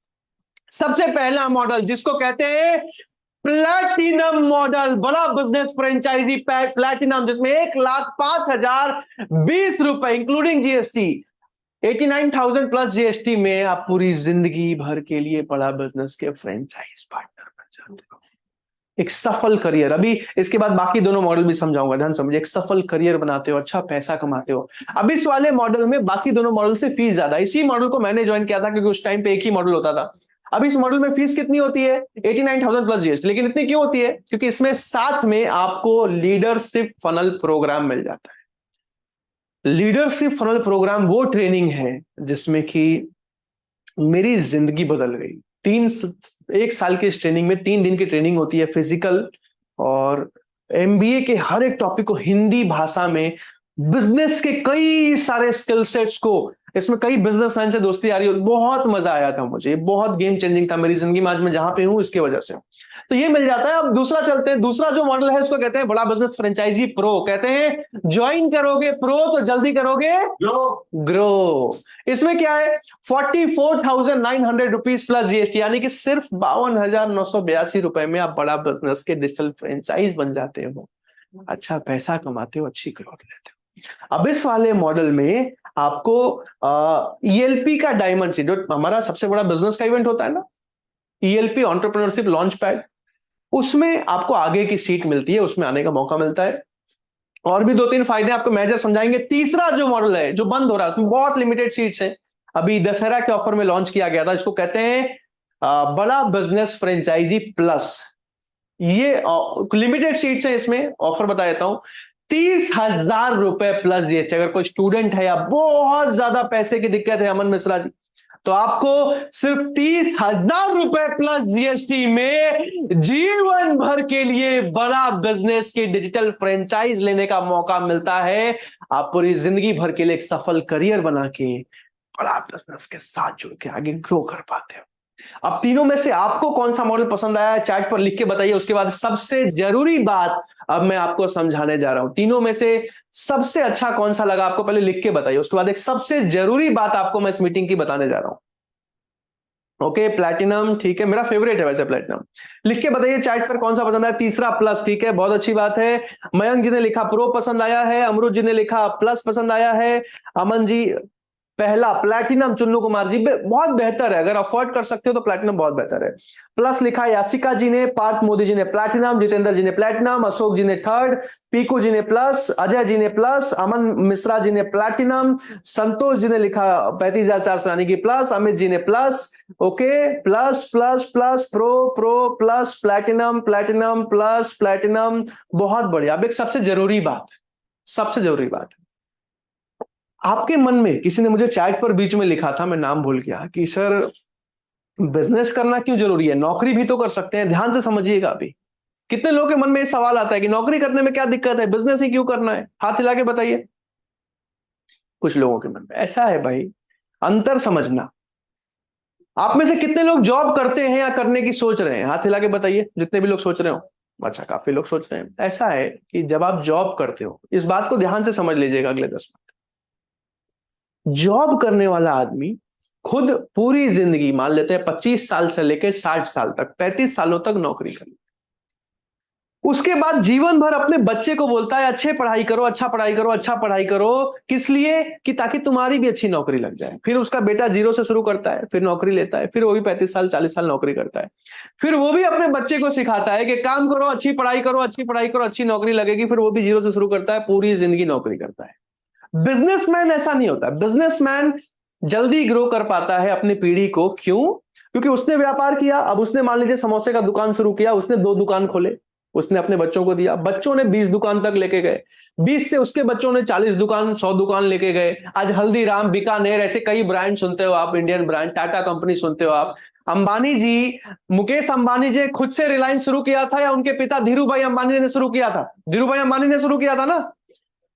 सबसे पहला मॉडल जिसको कहते हैं प्लैटिनम मॉडल, बड़ा बिजनेस फ्रेंचाइजी प्लैटिनम, जिसमें 1,05,020 रुपए इंक्लूडिंग जीएसटी, 89,000 प्लस जीएसटी में आप पूरी जिंदगी भर के लिए बड़ा बिजनेस के फ्रेंचाइज पार्टनर बन जाते हो। एक सफल करियर, अभी इसके बाद बाकी दोनों मॉडल भी समझाऊंगा, ध्यान समझिए। एक सफल करियर बनाते हो, अच्छा पैसा कमाते हो। अब इस वाले मॉडल में बाकी दोनों मॉडल से फीस ज्यादा, इसी मॉडल को मैंने ज्वाइन किया था क्योंकि उस टाइम पे एक ही मॉडल होता था। अब इस मॉडल में फीस कितनी होती है? 89,000 प्लस जीएसटी। लेकिन इतनी क्यों होती है? क्योंकि इसमें साथ में आपको लीडरशिप फनल प्रोग्राम मिल जाता है। लीडरशिप फनल प्रोग्राम वो ट्रेनिंग है जिसमें कि मेरी जिंदगी बदल गई। 1 साल की इस ट्रेनिंग में 3 दिन की ट्रेनिंग होती है, फिजिकल और एमबीए के हर एक टॉपिक को हिंदी भाषा में, बिजनेस के कई सारे स्किल सेट्स को, इसमें कई बिजनेसमैन से दोस्ती आ रही है। बहुत मजा आया था मुझे, बहुत गेम चेंजिंग था मेरी जिंदगी में। आज मैं जहां पे हूं इसकी वजह से, तो ये मिल जाता है। अब दूसरा चलते हैं, दूसरा जो मॉडल है उसको कहते हैं बड़ा बिजनेस फ्रेंचाइजी प्रो। कहते हैं ज्वाइन करोगे प्रो तो जल्दी करोगे ग्रो। इसमें क्या है? 44,900 रुपीज प्लस जीएसटी, यानी कि सिर्फ 52,982 रुपए में आप बड़ा बिजनेस के डिजिटल फ्रेंचाइज बन जाते हो, अच्छा पैसा कमाते हो, अच्छी ग्रोथ लेते हो। अब इस वाले मॉडल में आपको ईएलपी का डायमंड सीट, जो हमारा सबसे बड़ा बिजनेस का इवेंट होता है ना, ईएलपी एंटरप्रेन्योरशिप लॉन्च पैड, उसमें आपको आगे की सीट मिलती है, उसमें आने का मौका मिलता है। और भी 2-3 फायदे आपको मैनेजर समझाएंगे। तीसरा जो मॉडल है जो बंद हो रहा है, उसमें बहुत लिमिटेड सीट्स हैं, अभी दशहरा के ऑफर में लॉन्च किया गया था, इसको कहते हैं बड़ा बिजनेस फ्रेंचाइजी प्लस। ये लिमिटेड सीट्स है, इसमें ऑफर बता देता हूं, 30,000 रुपए प्लस जीएसटी। अगर कोई स्टूडेंट है या बहुत ज्यादा पैसे की दिक्कत है अमन मिश्रा जी, तो आपको सिर्फ 30,000 रुपए प्लस जीएसटी में जीवन भर के लिए बड़ा बिजनेस की डिजिटल फ्रेंचाइज लेने का मौका मिलता है। आप पूरी जिंदगी भर के लिए एक सफल करियर बना के और आप बिजनेस के साथ जुड़ के आगे ग्रो कर पाते हो। अब तीनों में से आपको कौन सा मॉडल पसंद आया है चैट पर लिख के बताइए। उसके बाद सबसे जरूरी बात अब मैं आपको समझाने जा रहा हूं। तीनों में से सबसे अच्छा कौन सा लगा आपको पहले लिख के बताइए। उसके बाद एक सबसे जरूरी बात आपको मैं इस मीटिंग की बताने जा रहा हूं। ओके, प्लैटिनम, ठीक है, मेरा फेवरेट है वैसे प्लैटिनम। लिख के बताइए चैट पर कौन सा पसंद आया। तीसरा प्लस, ठीक है, बहुत अच्छी बात है। मयंक जी ने लिखा प्रो पसंद आया है, अमरुद जी ने लिखा प्लस पसंद आया है, अमन जी पहला प्लैटिनम, चुन्नू कुमार जी बहुत बेहतर है, अगर अफोर्ड कर सकते हो तो प्लैटिनम बहुत बेहतर है। प्लस लिखा यासिका जी ने, पार्थ मोदी जी ने प्लैटिनम, जितेंद्र जी ने प्लैटिनम, अशोक जी ने थर्ड, पीकू जी ने प्लस, अजय जी ने प्लस, अमन मिश्रा जी ने प्लैटिनम, संतोष जी ने लिखा 35,400 की प्लस, अमित जी ने plus. Okay, plus plus plus, pro pro plus, platinum platinum plus platinum, बहुत बढ़िया। अब एक सबसे जरूरी बात, सबसे जरूरी बात, आपके मन में किसी ने मुझे चैट पर बीच में लिखा था, मैं नाम भूल गया, कि सर बिजनेस करना क्यों जरूरी है, नौकरी भी तो कर सकते हैं। ध्यान से समझिएगा। अभी कितने लोगों के मन में ये सवाल आता है कि नौकरी करने में क्या दिक्कत है, बिजनेस ही क्यों करना है। हाथ हिला के बताइए। कुछ लोगों के मन में ऐसा है भाई, अंतर समझना। आप में से कितने लोग जॉब करते हैं या करने की सोच रहे हैं, हाथ हिला के बताइए, जितने भी लोग सोच रहे हो। अच्छा, काफी लोग सोच रहे हैं। ऐसा है कि जब आप जॉब करते हो, इस बात को ध्यान से समझ लीजिएगा अगले 10 मिनट। जॉब करने वाला आदमी खुद पूरी जिंदगी, मान लेते हैं 25 साल से लेकर 60 साल तक, 35 सालों तक नौकरी कर, उसके बाद जीवन भर अपने बच्चे को बोलता है अच्छे पढ़ाई करो, अच्छा पढ़ाई करो, अच्छा पढ़ाई करो। किस लिए? कि ताकि तुम्हारी भी अच्छी नौकरी लग जाए। फिर उसका बेटा जीरो से शुरू करता है, फिर नौकरी लेता है, फिर वो भी 35 साल 40 साल नौकरी करता है। फिर वो भी अपने बच्चे को सिखाता है कि काम करो, अच्छी पढ़ाई करो, अच्छी पढ़ाई करो, अच्छी नौकरी लगेगी। फिर वो भी जीरो से शुरू करता है, पूरी जिंदगी नौकरी करता है। बिजनेसमैन ऐसा नहीं होता। बिजनेसमैन जल्दी ग्रो कर पाता है अपनी पीढ़ी को। क्यों? क्योंकि उसने व्यापार किया। अब उसने मान लीजिए समोसे का दुकान शुरू किया, उसने 2 दुकान खोले, उसने अपने बच्चों को दिया, बच्चों ने 20 दुकान तक लेके गए, 20 से उसके बच्चों ने 40 दुकान 100 दुकान लेके गए। आज हल्दीराम, बीकानेर, ऐसे कई ब्रांड सुनते हो आप, इंडियन ब्रांड, टाटा कंपनी सुनते हो आप। अंबानी जी, मुकेश अंबानी जी खुद से रिलायंस शुरू किया था या उनके पिता धीरू भाई अंबानी ने शुरू किया था? धीरू भाई अंबानी ने शुरू किया था ना।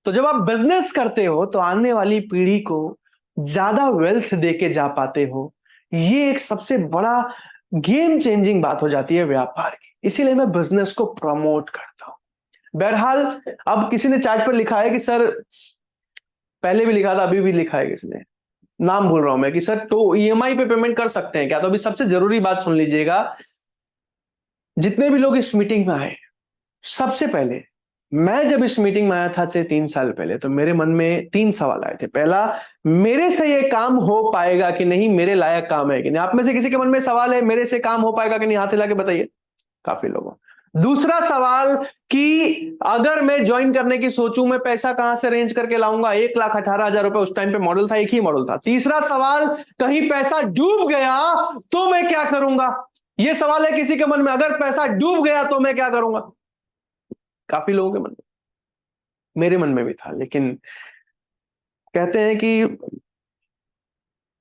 तो जब आप बिजनेस करते हो तो आने वाली पीढ़ी को ज्यादा वेल्थ देके जा पाते हो। ये एक सबसे बड़ा गेम चेंजिंग बात हो जाती है व्यापार की। इसीलिए मैं बिजनेस को प्रमोट करता हूं। बहरहाल, अब किसी ने चैट पर लिखा है कि सर, पहले भी लिखा था, अभी भी लिखा है किसी ने, नाम भूल रहा हूं मैं, कि सर तो ईएमआई पे पेमेंट कर सकते हैं क्या। तो अभी सबसे जरूरी बात सुन लीजिएगा, जितने भी लोग इस मीटिंग में आए, सबसे पहले, मैं जब इस मीटिंग में आया था से 3 साल पहले, तो मेरे मन में 3 सवाल आए थे। पहला, मेरे से ये काम हो पाएगा कि नहीं, मेरे लायक काम है कि नहीं। आप में से किसी के मन में सवाल है मेरे से काम हो पाएगा कि नहीं, हाथ हिला के बताइए। काफी लोगों। दूसरा सवाल, कि अगर मैं ज्वाइन करने की सोचूं, मैं पैसा कहां से अरेंज करके लाऊंगा। 1,18,000 रुपए उस टाइम पे मॉडल था, एक ही मॉडल था। तीसरा सवाल, कहीं पैसा डूब गया तो मैं क्या करूंगा। यह सवाल है किसी के मन में, अगर पैसा डूब गया तो मैं क्या करूंगा। काफी लोगों के मन में, मेरे मन में भी था। लेकिन कहते हैं कि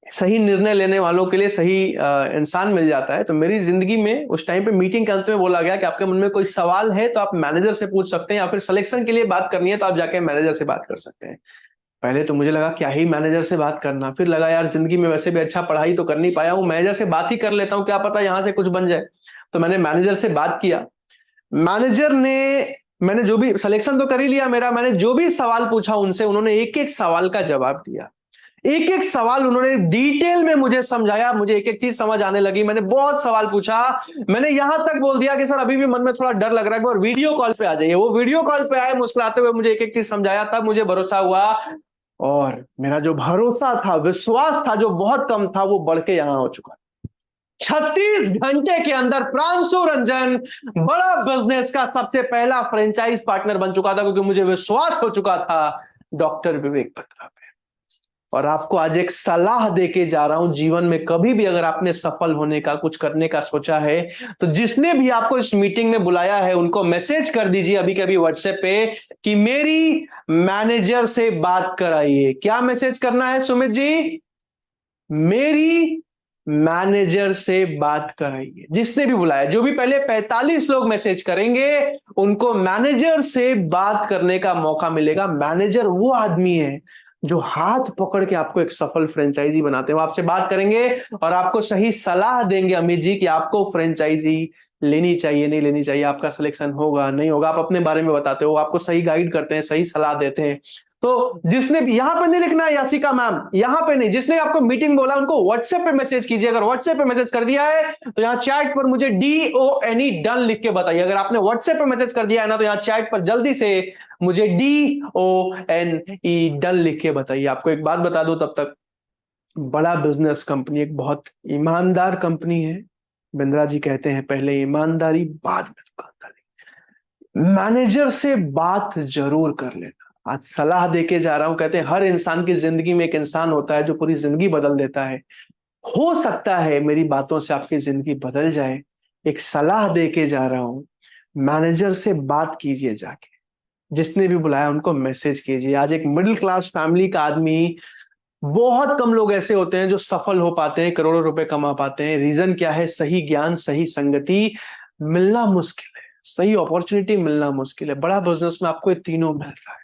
सही निर्णय लेने वालों के लिए सही इंसान मिल जाता है। तो मेरी जिंदगी में उस टाइम पे मीटिंग के अंत में बोला गया कि आपके मन में कोई सवाल है तो आप मैनेजर से पूछ सकते हैं, या फिर सिलेक्शन के लिए बात करनी है तो आप जाके मैनेजर से बात कर सकते हैं। पहले तो मुझे लगा क्या ही मैनेजर से बात करना, फिर लगा यार जिंदगी में वैसे भी अच्छा पढ़ाई तो कर नहीं पाया हूं, मैनेजर से बात ही कर लेता हूं, क्या पता यहां से कुछ बन जाए। तो मैंने मैनेजर से बात किया। मैनेजर ने, मैंने जो भी सिलेक्शन तो कर ही लिया मेरा, मैंने जो भी सवाल पूछा उनसे, उन्होंने एक एक सवाल का जवाब दिया। एक एक सवाल उन्होंने डिटेल में मुझे समझाया, मुझे एक एक चीज समझ आने लगी। मैंने बहुत सवाल पूछा, मैंने यहां तक बोल दिया कि सर अभी भी मन में थोड़ा डर लग रहा है, और वीडियो कॉल पे आ जाइए। वो वीडियो कॉल पे आए, मुस्कुराते हुए मुझे एक एक चीज समझाया, तब मुझे भरोसा हुआ। और मेरा जो भरोसा था, विश्वास था, जो बहुत कम था, वो बढ़ के यहां हो चुका। 36 घंटे के अंदर प्रांशु रंजन बड़ा बिजनेस का सबसे पहला फ्रेंचाइज पार्टनर बन चुका था, क्योंकि मुझे विश्वास हो चुका था डॉक्टर विवेक बत्रा पे। और आपको आज एक सलाह देके जा रहा हूं, जीवन में कभी भी अगर आपने सफल होने का, कुछ करने का सोचा है, तो जिसने भी आपको इस मीटिंग में बुलाया है उनको मैसेज कर दीजिए अभी के अभी व्हाट्सएप पे कि मेरी मैनेजर से बात कराइए। क्या मैसेज करना है सुमित जी? मेरी मैनेजर से बात कराइए। जिसने भी बुलाया, जो भी पहले 45 लोग मैसेज करेंगे, उनको मैनेजर से बात करने का मौका मिलेगा। मैनेजर वो आदमी है जो हाथ पकड़ के आपको एक सफल फ्रेंचाइजी बनाते हैं। वो आपसे बात करेंगे और आपको सही सलाह देंगे अमित जी कि आपको फ्रेंचाइजी लेनी चाहिए नहीं लेनी चाहिए, आपका सिलेक्शन होगा नहीं होगा। आप अपने बारे में बताते हो, आपको सही गाइड करते हैं, सही सलाह देते हैं। तो जिसने भी यहाँ पे नहीं लिखना है यासिका मैम, यहाँ पे नहीं, जिसने आपको मीटिंग बोला उनको व्हाट्सएप पे मैसेज कीजिए। अगर व्हाट्सएप पे मैसेज कर दिया है तो यहाँ चैट पर मुझे DONE डन लिख के बताइए। अगर आपने व्हाट्सएप पे मैसेज कर दिया है ना तो यहाँ चैट पर जल्दी से मुझे DONE डन लिख के बताइए। आपको एक बात बता दूं तब तक, बड़ा बिजनेस कंपनी एक बहुत ईमानदार कंपनी है। बिंद्रा जी कहते हैं पहले ईमानदारी बाद में दुकानदारी। मैनेजर से बात जरूर कर लेना। आज सलाह देके जा रहा हूं, कहते हैं हर इंसान की जिंदगी में एक इंसान होता है जो पूरी जिंदगी बदल देता है। हो सकता है मेरी बातों से आपकी जिंदगी बदल जाए। एक सलाह देके जा रहा हूं, मैनेजर से बात कीजिए जाके। जिसने भी बुलाया उनको मैसेज कीजिए। आज एक मिडिल क्लास फैमिली का आदमी, बहुत कम लोग ऐसे होते हैं जो सफल हो पाते हैं, करोड़ों रुपए कमा पाते हैं। रीजन क्या है? सही ज्ञान, सही संगति मिलना मुश्किल है, सही अपॉर्चुनिटी मिलना मुश्किल है। बड़ा बिजनेस में आपको ये तीनों मिल रहा है।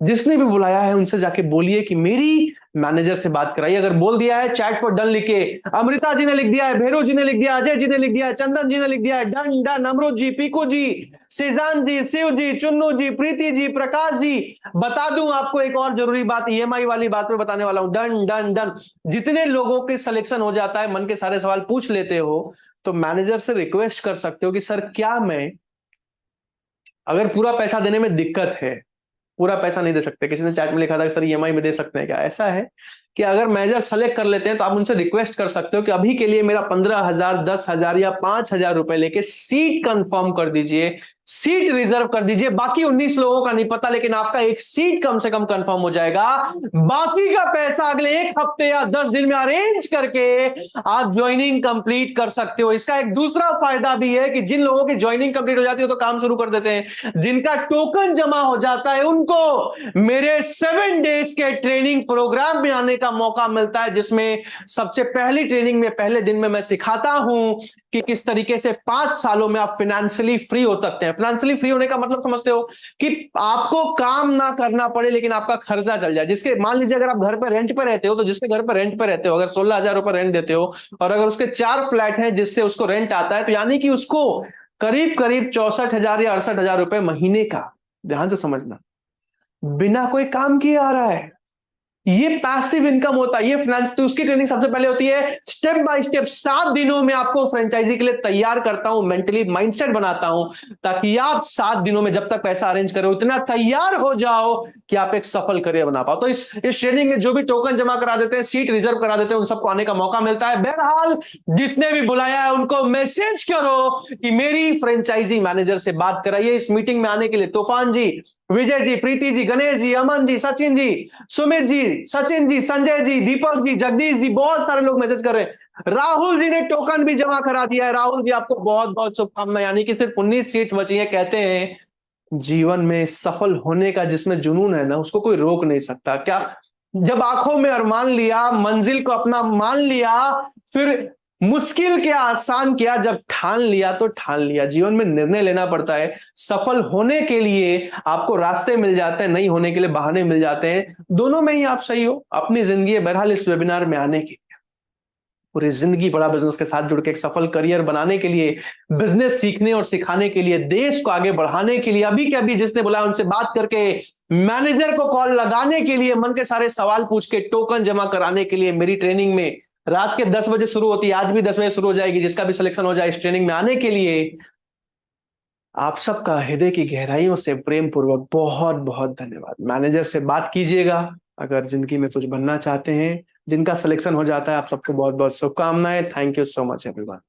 जिसने भी बुलाया है उनसे जाके बोलिए कि मेरी मैनेजर से बात कराइए। अगर बोल दिया है चैट पर डन लिखे, अमृता जी ने लिख दिया है, भैरव जी ने लिख दिया, अजय जी ने लिख दिया है, चंदन जी ने लिख दिया है, डन डन। अमरुद जी, पीकू जी, सीजान जी, शिव जी, चुन्नू जी, प्रीति जी, प्रकाश जी। बता दूं आपको एक और जरूरी बात, EMI वाली बात में बताने वाला हूं। Done done done. जितने लोगों के सिलेक्शन हो जाता है, मन के सारे सवाल पूछ लेते हो, तो मैनेजर से रिक्वेस्ट कर सकते हो कि सर क्या मैं, अगर पूरा पैसा देने में दिक्कत है, पूरा पैसा नहीं दे सकते, किसी ने चैट में लिखा था कि सर EMI में दे सकते हैं क्या, ऐसा है कि अगर मैनेजर सेलेक्ट कर लेते हैं तो आप उनसे रिक्वेस्ट कर सकते हो कि अभी के लिए मेरा 15,000, 10,000 या 5,000 रुपए लेके सीट कंफर्म कर दीजिए, सीट रिजर्व कर दीजिए। बाकी 19 लोगों का नहीं पता, लेकिन आपका एक सीट कम से कम कंफर्म हो जाएगा। बाकी का पैसा अगले 1 हफ्ते या 10 दिन में अरेंज करके आप ज्वाइनिंग कंप्लीट कर सकते हो। इसका एक दूसरा फायदा भी है कि जिन लोगों की ज्वाइनिंग कंप्लीट हो जाती है तो काम शुरू कर देते हैं, जिनका टोकन जमा हो जाता है उनको मेरे 7 डेज के ट्रेनिंग प्रोग्राम में आने का मौका मिलता है, जिसमें सबसे पहली ट्रेनिंग में पहले दिन में मैं सिखाता हूं कि किस तरीके से 5 सालों में आप फाइनेंशियली फ्री हो सकते हैं। फाइनेंशियली फ्री होने का मतलब समझते हो कि आपको काम ना करना पड़े लेकिन आपका खर्चा चल जाए। जिसके, मान लीजिए अगर आप घर पर रेंट पे रहते हो, तो जिसके घर पर रेंट पे रहते हो अगर 16,000 रुपए रेंट देते हो और अगर उसके 4 फ्लैट हैं जिससे उसको रेंट आता है, तो यानी कि उसको करीब करीब 64,000 या 68,000 रुपए महीने का, ध्यान से समझना, बिना कोई काम किए आ रहा है। ये पैसिव इनकम होता है, ये फाइनेंस। तो उसकी ट्रेनिंग सबसे पहले होती है स्टेप बाय स्टेप। 7 दिनों में आपको फ्रेंचाइजी के लिए तैयार करता हूं, मेंटली माइंडसेट बनाता हूं, ताकि आप 7 दिनों में जब तक पैसा अरेंज करो इतना तैयार हो जाओ कि आप एक सफल करियर बना पाओ। तो इस ट्रेनिंग में जो भी टोकन जमा करा देते हैं, सीट रिजर्व करा देते हैं, उन सबको आने का मौका मिलता है। बहरहाल जिसने भी बुलाया है उनको मैसेज करो कि मेरी फ्रेंचाइजी मैनेजर से बात कराइए। इस मीटिंग में आने के लिए तूफान जी, विजय जी, प्रीति जी, गणेश जी, अमन जी, सचिन जी, सुमित जी, सचिन जी, संजय जी, दीपक जी, जगदीश जी, बहुत सारे लोग मैसेज कर रहे हैं। राहुल जी ने टोकन भी जमा करा दिया है। राहुल जी आपको बहुत बहुत शुभकामनाएं। यानी कि सिर्फ 19 सीट्स बची है। कहते हैं जीवन में सफल होने का जिसमें जुनून है ना, उसको कोई रोक नहीं सकता। क्या, जब आंखों में अरमान लिया, मंजिल को अपना मान लिया, फिर मुश्किल क्या आसान किया, जब ठान लिया तो ठान लिया। जीवन में निर्णय लेना पड़ता है। सफल होने के लिए आपको रास्ते मिल जाते हैं, नहीं होने के लिए बहाने मिल जाते हैं। दोनों में ही आप सही हो। अपनी जिंदगी, बहरहाल इस वेबिनार में आने की पूरी जिंदगी बड़ा बिजनेस के साथ जुड़ के एक सफल करियर बनाने के लिए, बिजनेस सीखने और सिखाने के लिए, देश को आगे बढ़ाने के लिए, अभी के अभी जिसने बुलाया उनसे बात करके, मैनेजर को कॉल लगाने के लिए, मन के सारे सवाल पूछ के, टोकन जमा कराने के लिए मेरी ट्रेनिंग में रात के 10 बजे शुरू होती है। आज भी 10 बजे शुरू हो जाएगी। जिसका भी सिलेक्शन हो जाए इस ट्रेनिंग में आने के लिए, आप सबका हृदय की गहराइयों से प्रेम पूर्वक बहुत बहुत धन्यवाद। मैनेजर से बात कीजिएगा अगर जिंदगी में कुछ बनना चाहते हैं। जिनका सिलेक्शन हो जाता है आप सबको बहुत बहुत शुभकामनाएं। Thank you so much everyone.